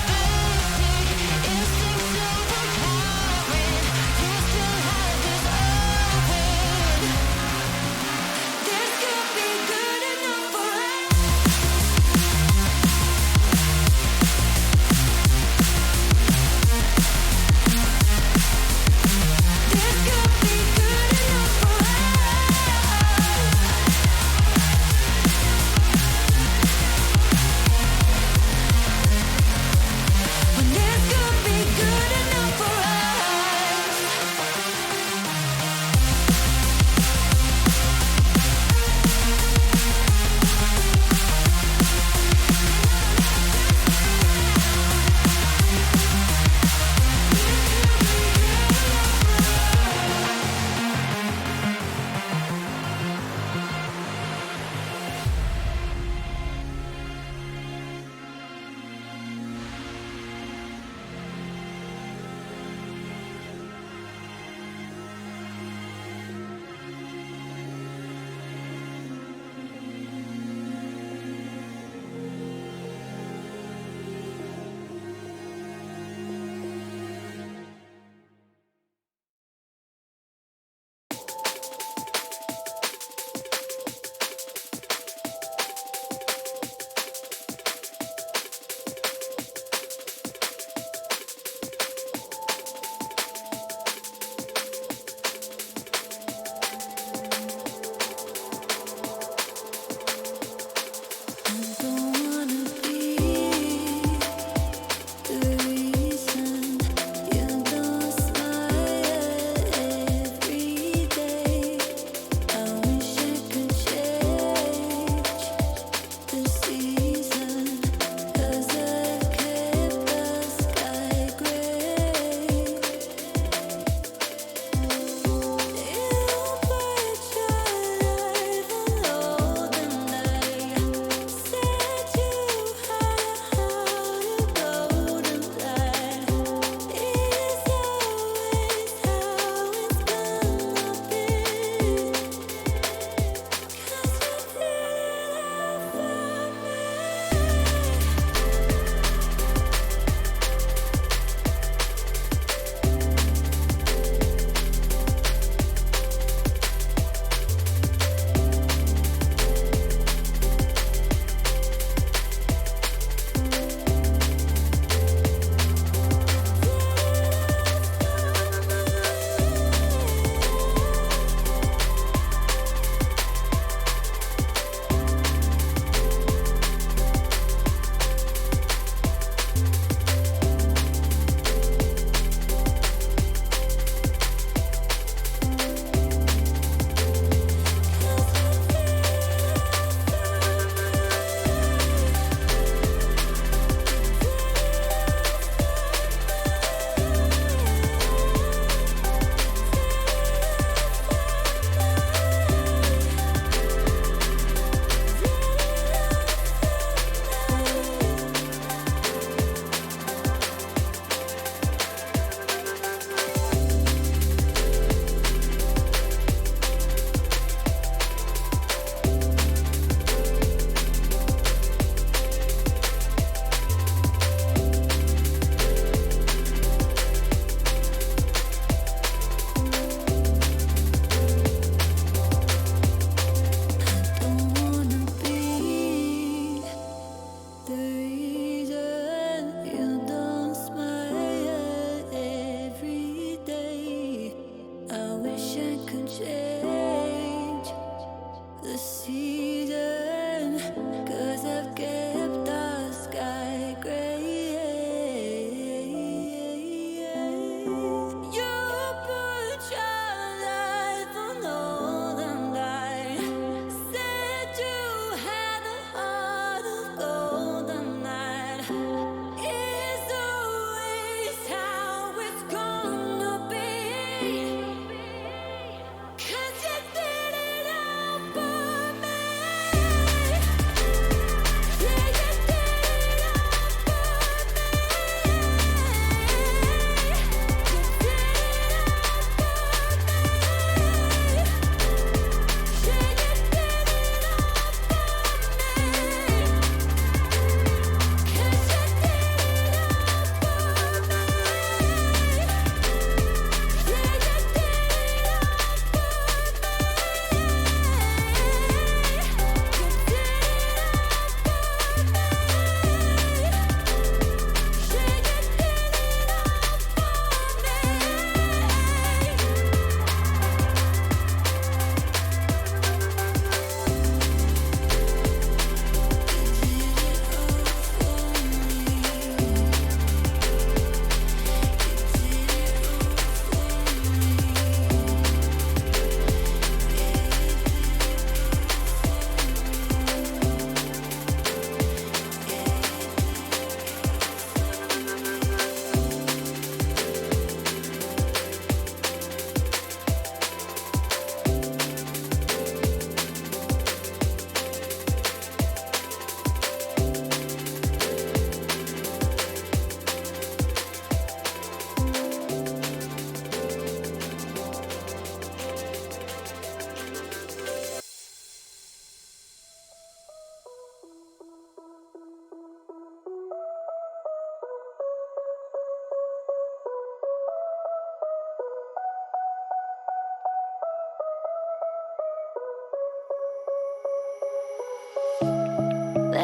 Basic instincts overpowering. You still have this open. There's gonna be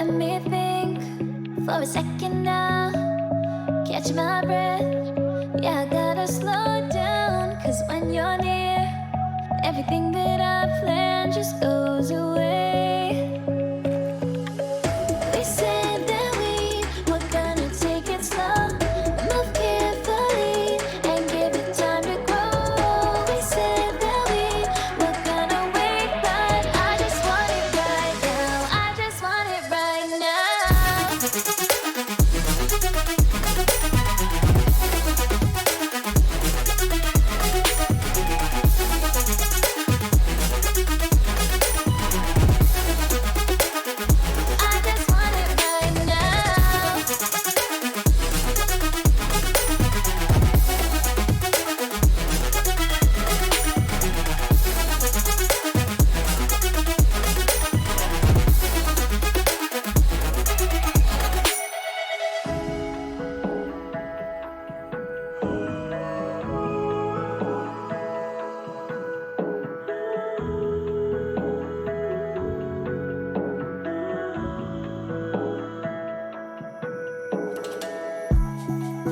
Let me think for a second now. Catch my breath. Yeah, I gotta slow down. Cause when you're near, everything that I planned just goes away. We said that we were gonna take it slow, move carefully, and give it time to grow. We said that we were gonna wait, but I just want it right now. I just want it right now. I just want it right now.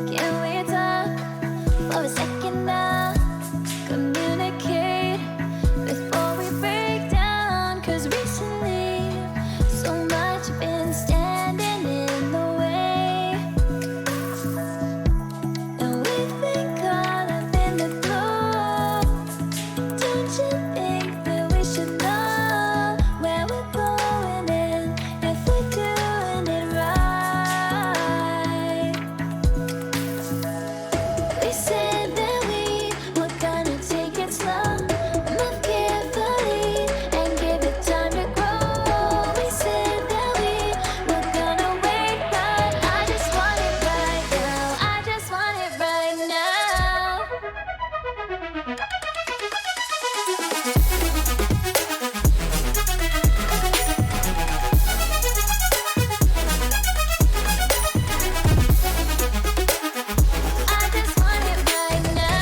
Can we talk for a second now? Communicate before we break down. Cause recently, so much been standing in the way. And we've been caught up in the flow. Don't you think that we should know where we're going and if we're doing it right? We said that we were gonna take it slow, move carefully, and give it time to grow. We said that we were gonna wait, but I just want it right now. I just want it right now. I just want it right now.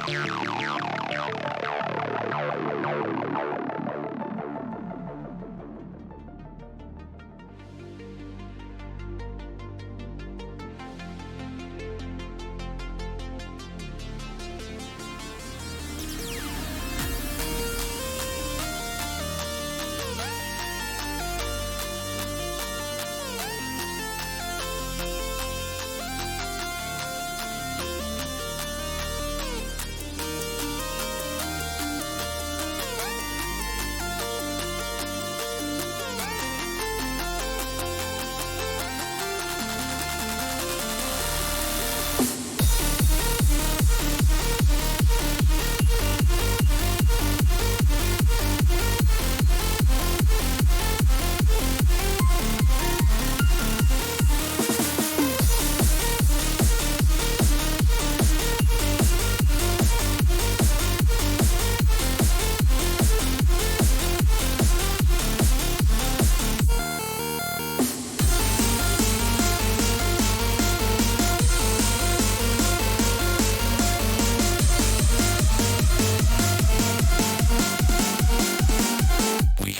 We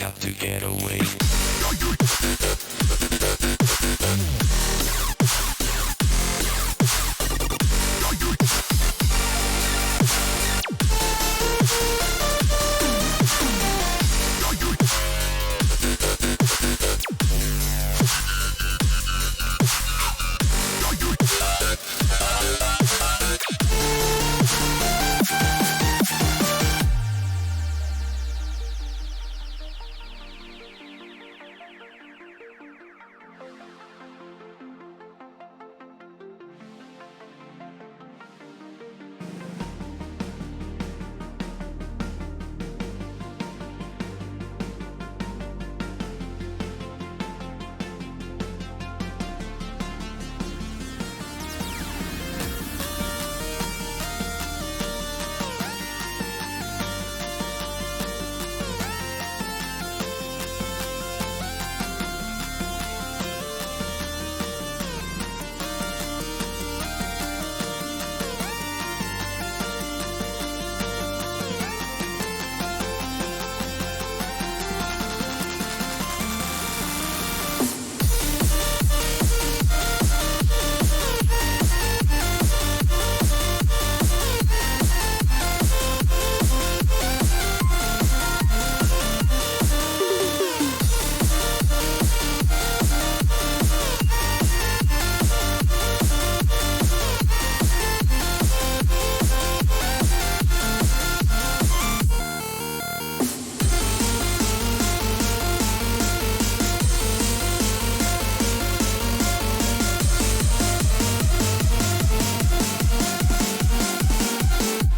have to get away.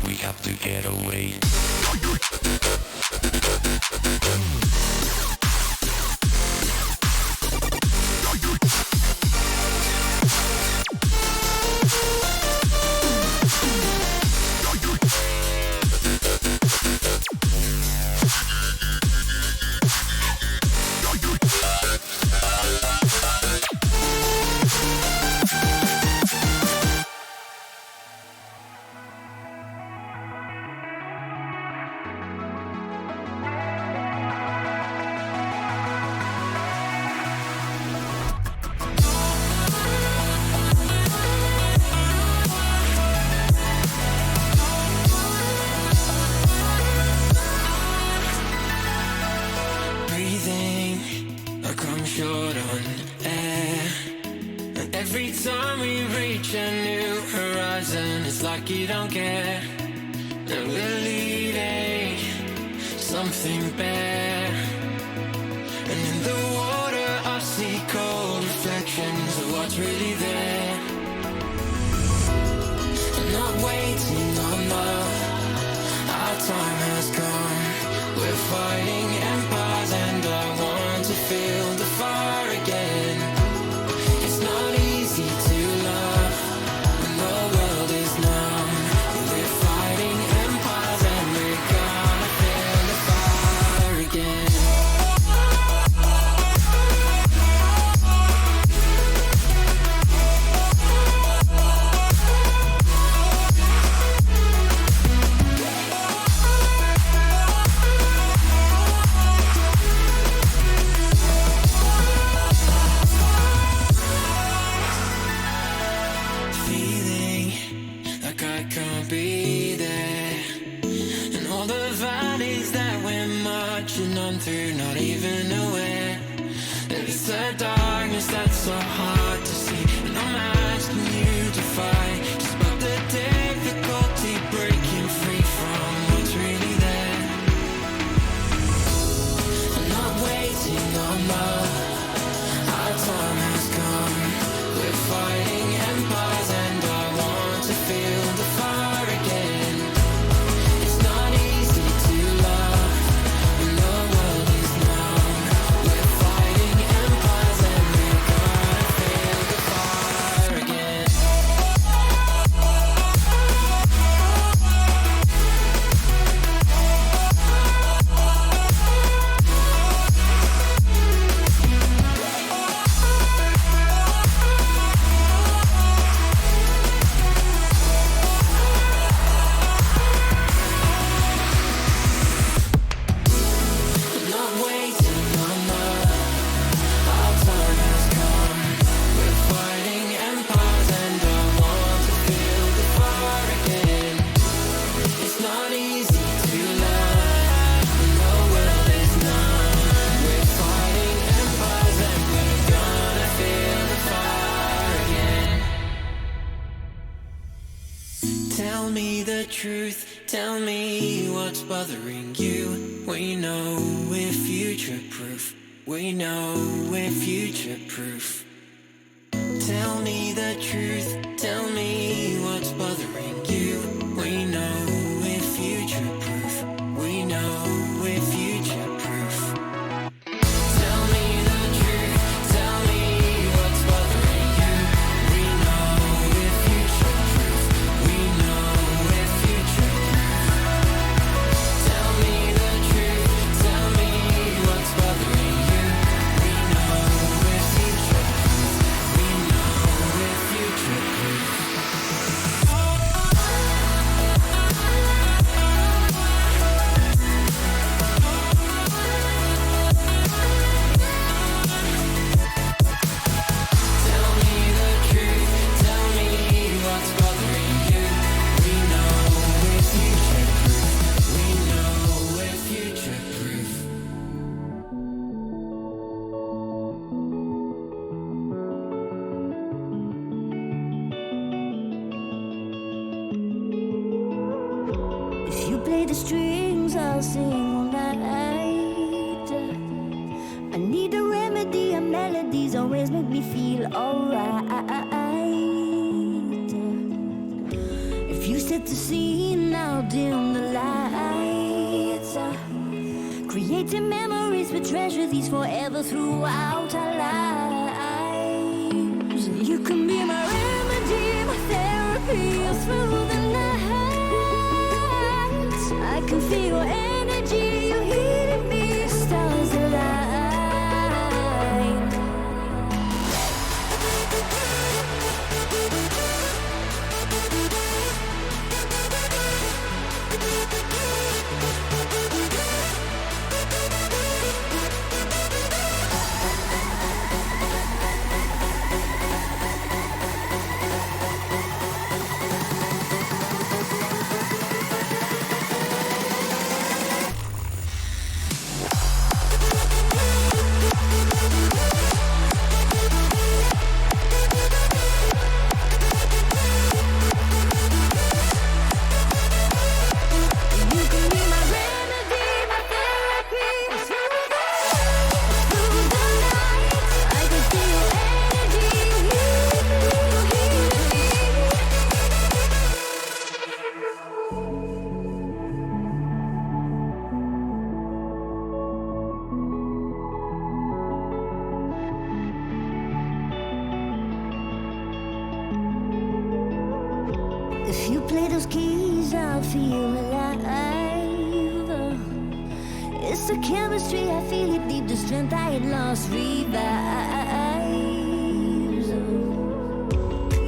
We have to get away. Breathing, I come short on air. And every time we reach a new horizon, it's like you don't care. And we're leaving something bare. And in the water I see cold reflections of what's really there. I'm not waiting, no. Our time has come. We're fighting empires and I want to feel the fire again. It's not easy to love when the world is numb. We're fighting empires and we're gonna feel the fire again. be there. And all the valleys that we're marching on through, not even aware. It's the darkness that's so hard to see, and I'm asking you to fight. Just about the difficulty breaking free from what's really there. I'm not waiting no more. Our time has come. We're fighting empires, and I want to feel the fire again. It's not easy to love when the world is numb. We're fighting empires, and we're gonna feel the fire again. I'm not waiting no more. Our time has come. We're fighting empires, and I want to feel the fire again. It's not easy to love when the world is numb. We're fighting empires, and we're gonna feel the fire again. Tell me the truth, tell me what's bothering you. We know we're future proof. We know we're future proof. Tell me the truth, tell me what's bothering you. We know we're future proof. We know we're future proof. Tell me the truth, tell me what's bothering you. We know we're future proof. We know we're future proof. Tell me the truth, tell me what's bothering you. We know we're future proof. We know we're future proof. Tell me the truth, tell me what's bothering you. We know we're future proof. We know we're future proof. If you play the strings, I'll sing all night. I need a remedy, and melodies always make me feel alright. If you set the scene, I'll dim the lights. Creating memories, we treasure these forever throughout our lives. You can be my remedy, my therapy all through the night. I can feel your energy, you healing me, stars align. You can be my remedy, my therapy, through the night. I can feel your energy, you healing me. If you play those keys, I'll feel alive. It's the chemistry, I feel it deep, the strength I had lost revives.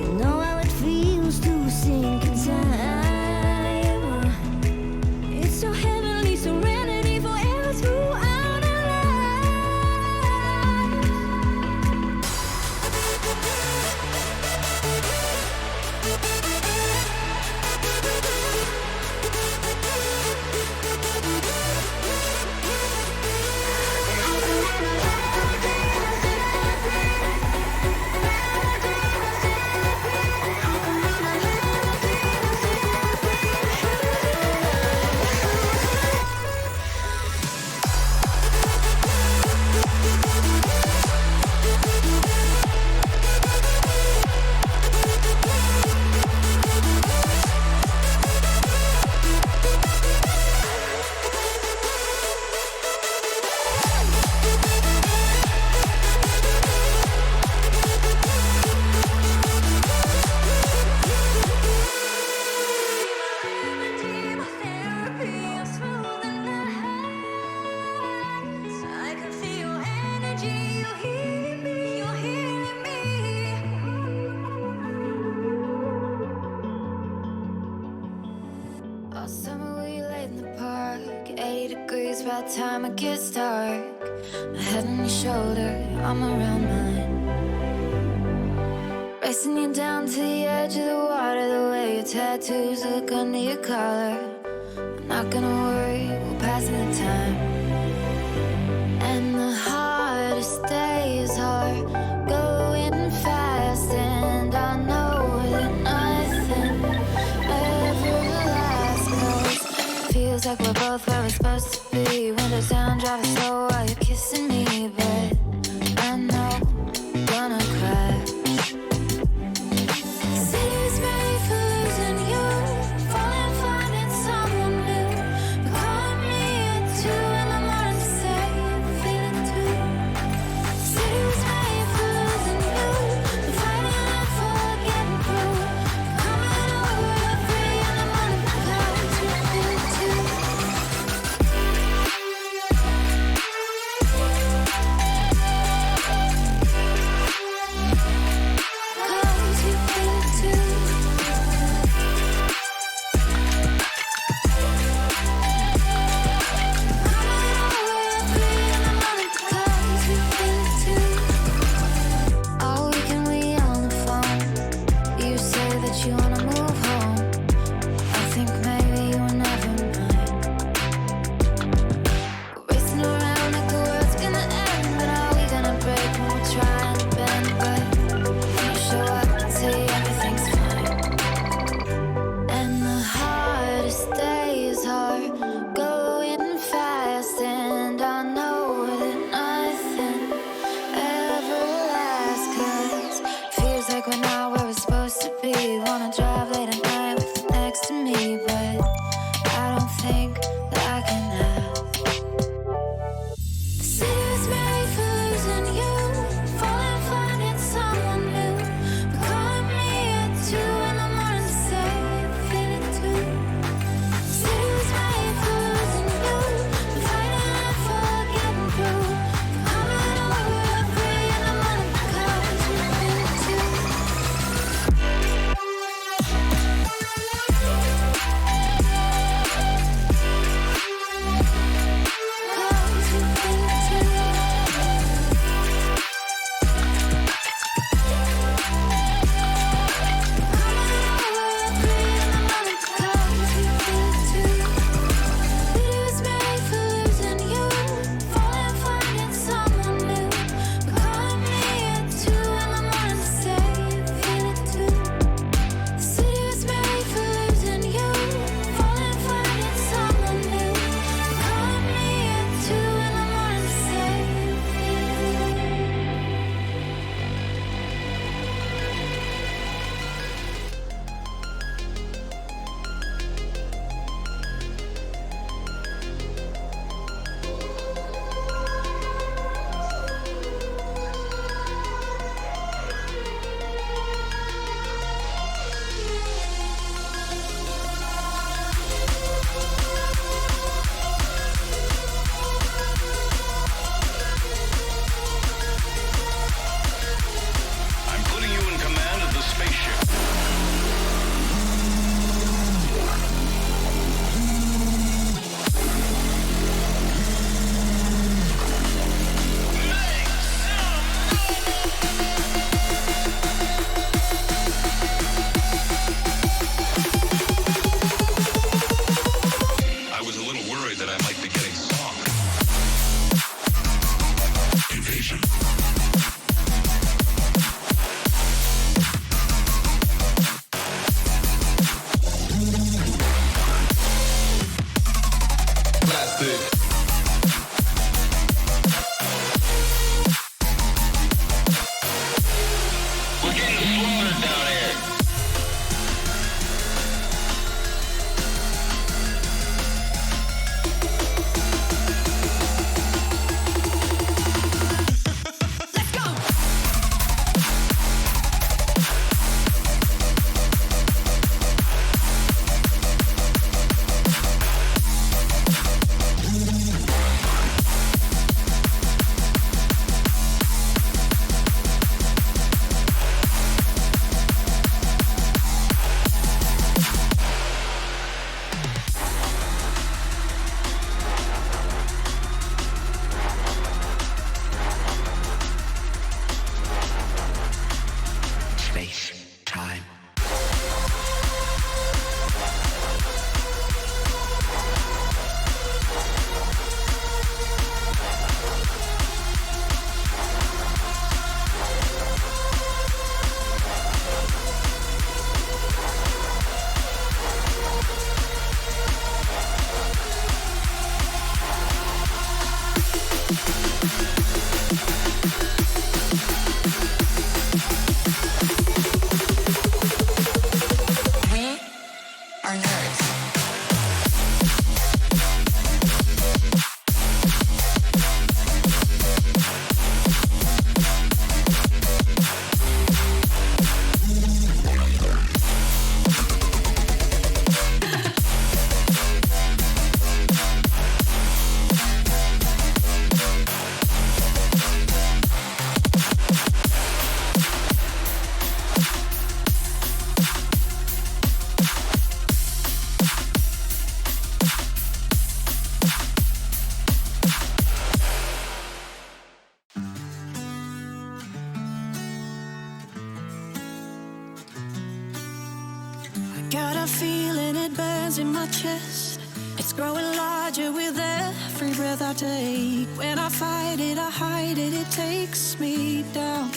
You know how it feels to sink in time. It's so heavenly, serenity forever throughout our lives. All summer we laid in the park, 80 degrees by the time it gets dark. My head on your shoulder, I'm around mine. Racing you down to the edge of the water, the way your tattoos look under your collar. I'm not gonna worry, we're passing the time. And the hardest days are going fast, and I know that nothing ever lasts, 'cause it feels like we're both where we're supposed to be. Windows down, driving slow while you're kissing me, but I know I'm gonna crash. City's ready for losing you, falling, finding someone new. But call me at 2 in the morning to say you feel it too. City's ready for losing you, but fighting and for getting through. Coming over at 3 in the morning because you feel it too. Cause you feel it too. All weekend we on the phone. You say that you wanna move home. I think maybe you were never mine. We're racing around like the world's gonna end, but are we gonna break when we're trying to bend? But when you show up and say everything's fine. And the hardest days are going fast, and I know that nothing ever lasts, 'cause feels like we're not where we're supposed to be. Wanna drive late at night with you next to me, but I don't think that I can last. The city's ready for losing you, falling, finding someone new. But calling me at 2 in the morning to say you feel it too. City's ready for losing you, but fighting and for getting through. Coming over at 3 in the morning because you feel it too. Cause you feel it too. I'm putting you in command of the spaceship. I was a little worried that I might be getting soft. Invasion. Plastic. We're getting slaughtered down here. in my chest. It's growing larger with every breath I take. When I fight it, I hide it, it takes me down.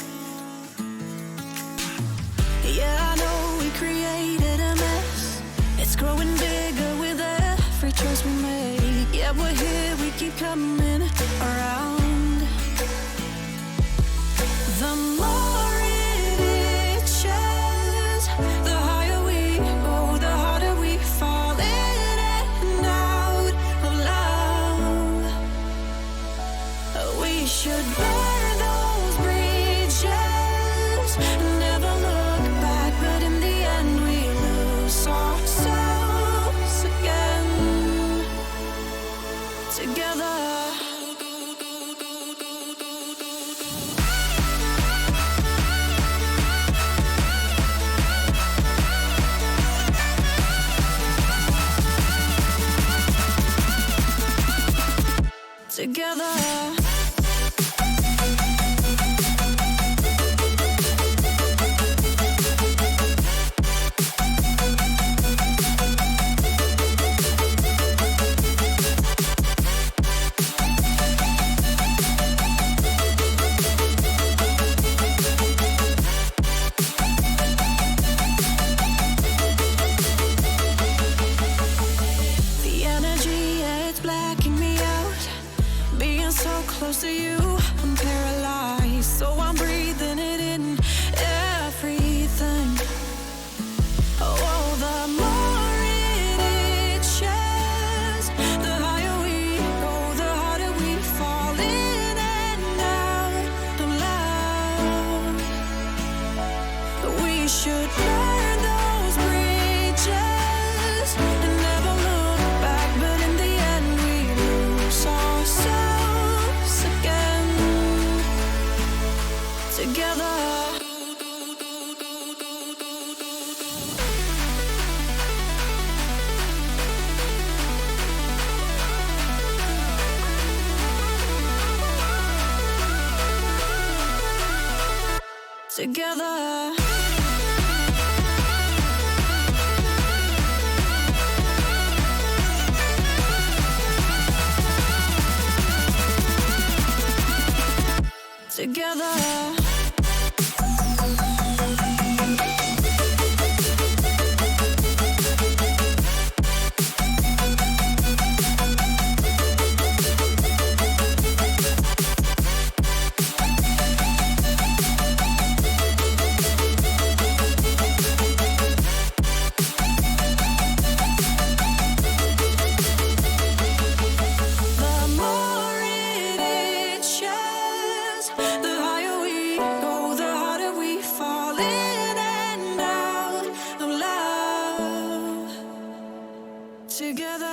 Yeah, I know we created a mess. It's growing bigger with every choice we make. Yeah, we're here, we keep coming around. The more it itches, the higher we go, the harder we fall in and out of love. We should burn those bridges and never look back, but in the end we lose ourselves again. Together. Together. The energy, yeah, it's blacking me out. Being so close to you, I'm paralyzed. So I'm breathing it in, everything. Oh, the more it itches, the higher we go, the harder we fall in and out of love. We should burn those bridges and never look back, but in the end we lose ourselves again. Together. Together. Together. The more it itches, the higher we go, the harder we fall in and out of love. Together.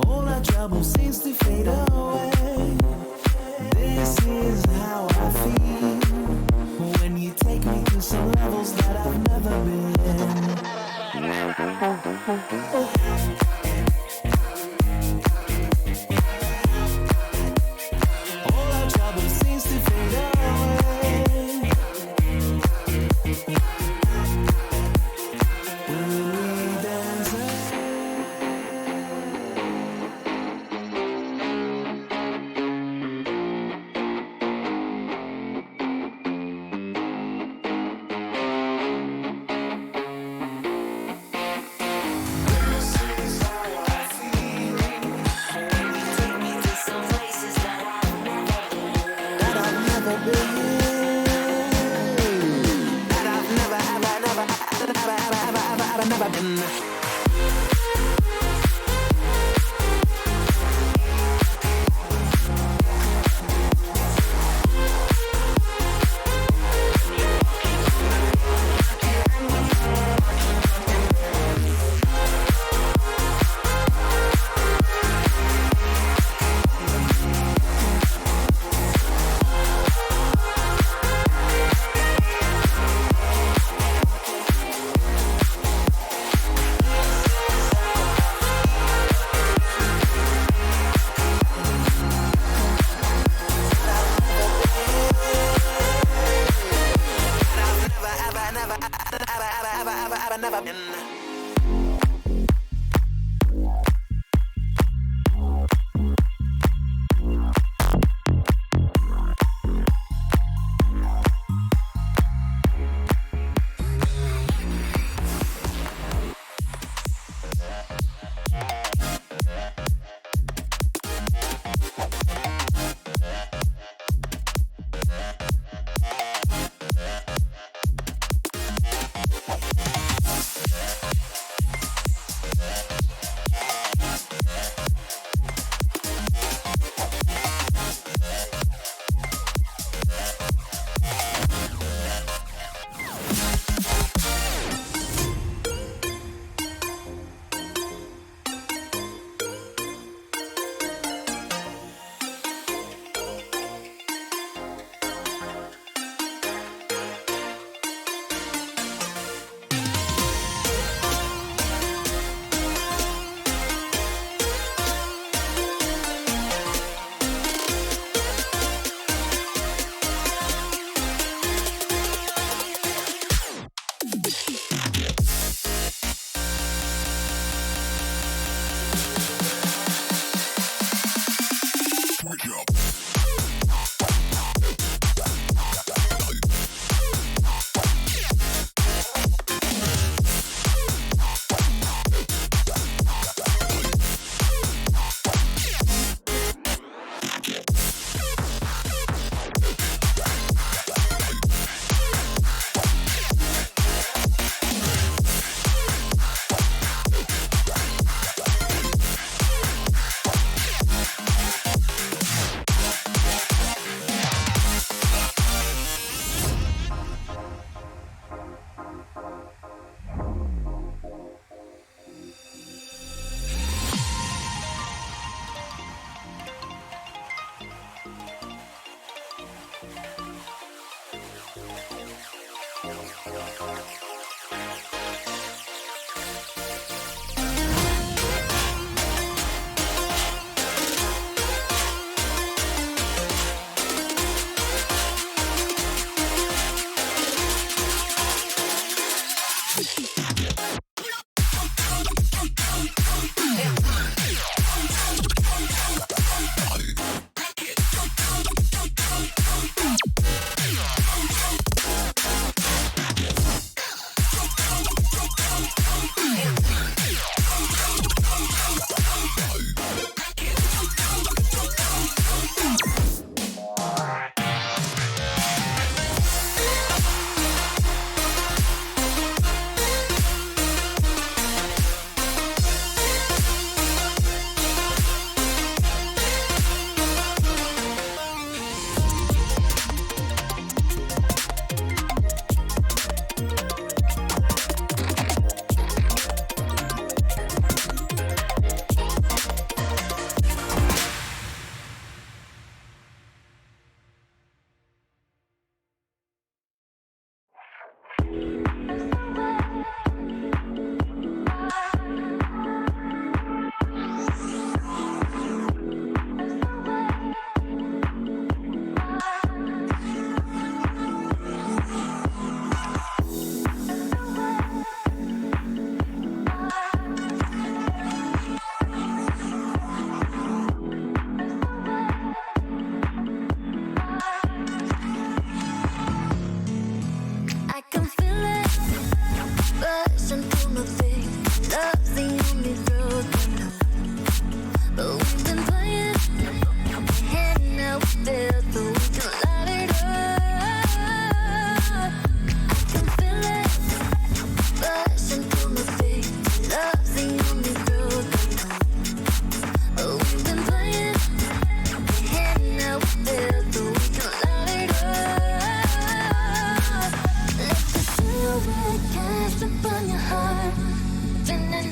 All our trouble seems to fade away. This is how I feel when you take me to some levels that I've never been. All our trouble seems to fade away. Will we dance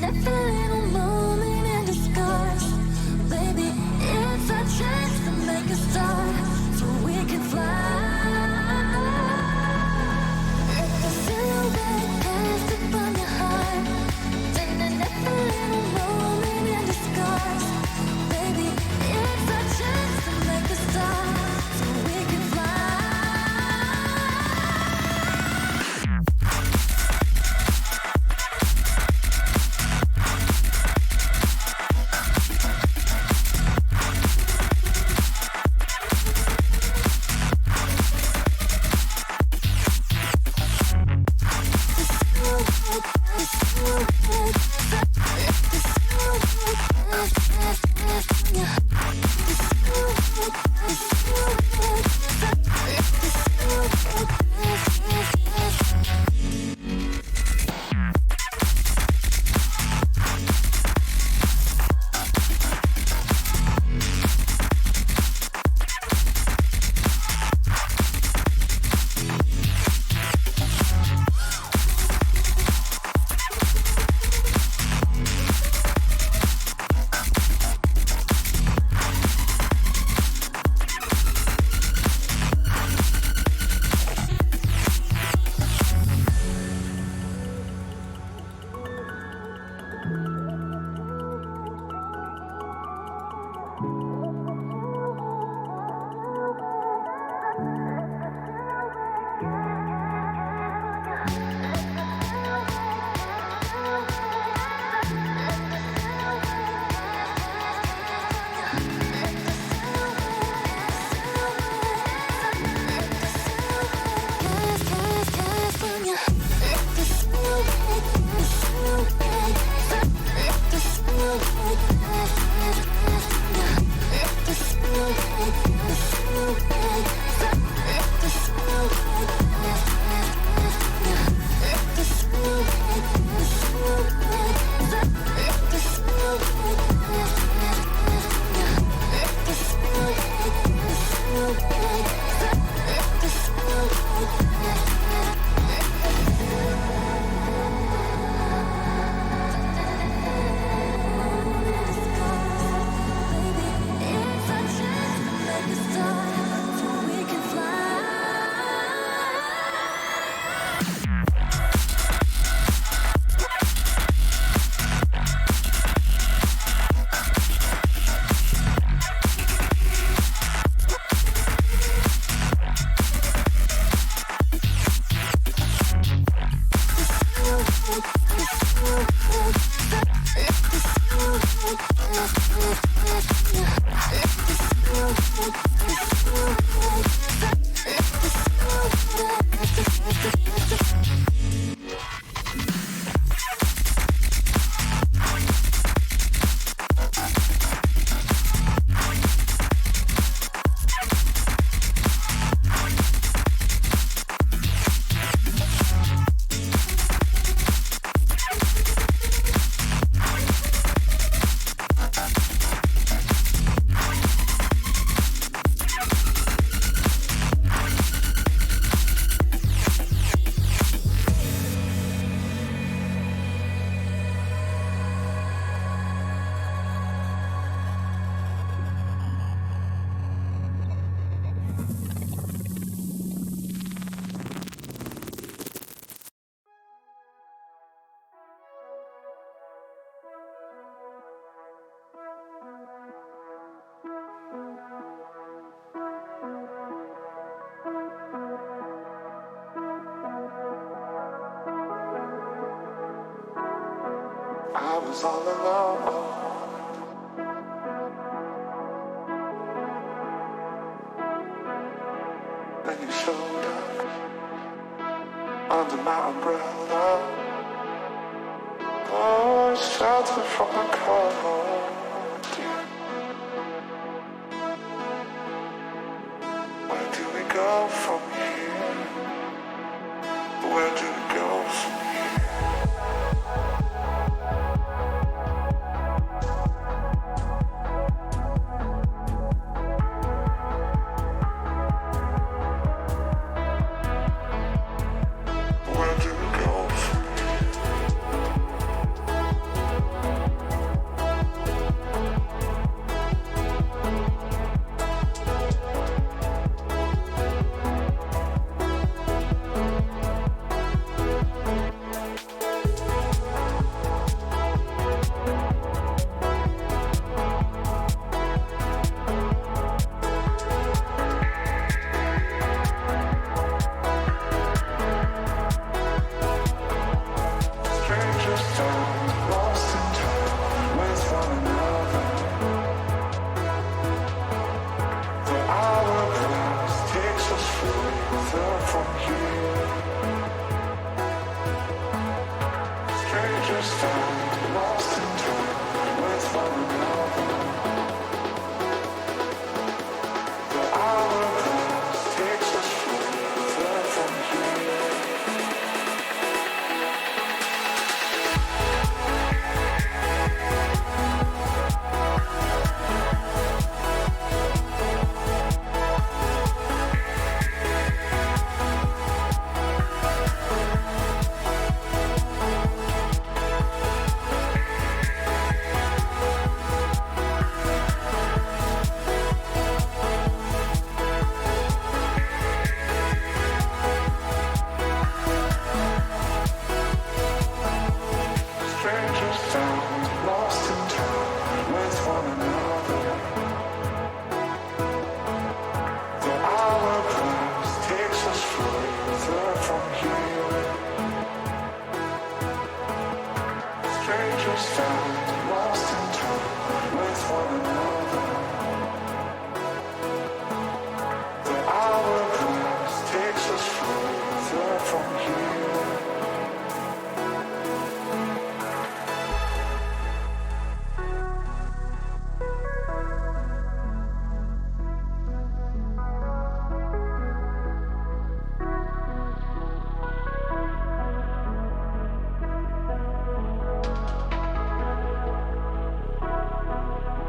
every little moment in disguise. Baby, it's our chance to make a start so we can fly. Let the silhouette cast upon your heart, turning every little moment in disguise. Baby, it's our chance to make a start so we can fly. I was all alone. Then you showed up under my umbrella. Oh, shelter from the cold. Where do we go from here? Where do we go from here? Where do we go from here? sound, lost in time with one another. The hourglass takes us further from here. Strangers found, lost in time with one another. The hourglass takes us further from here. Strangers found, lost in time with one another. The hourglass takes us further from here.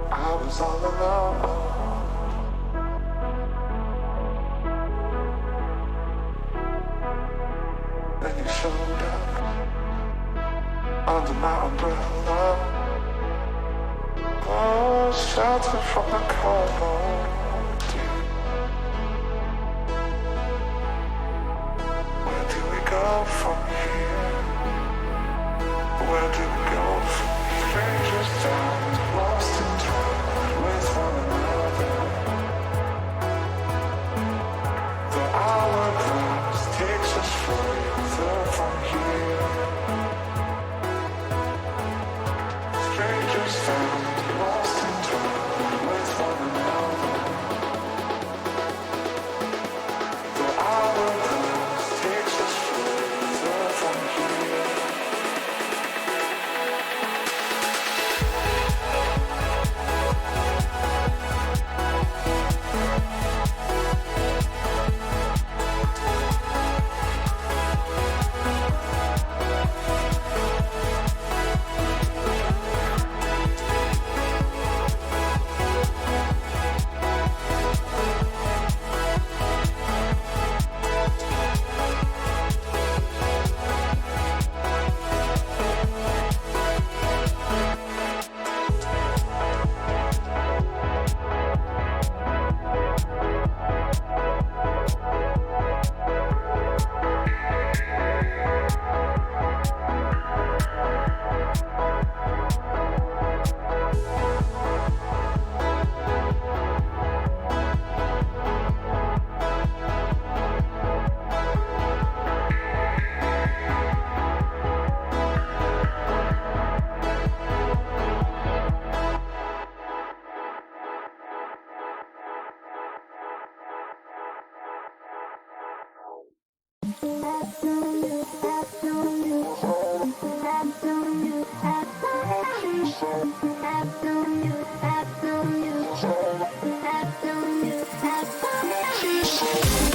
I was all alone. Then you showed up under my umbrella. Oh, shelter from the cold. Where do we go from here? Where do we go from here? Strangers found, lost in time with one another. The hourglass takes us further from here. Strangers found, lost in time with one another. The hourglass takes us further from here. She said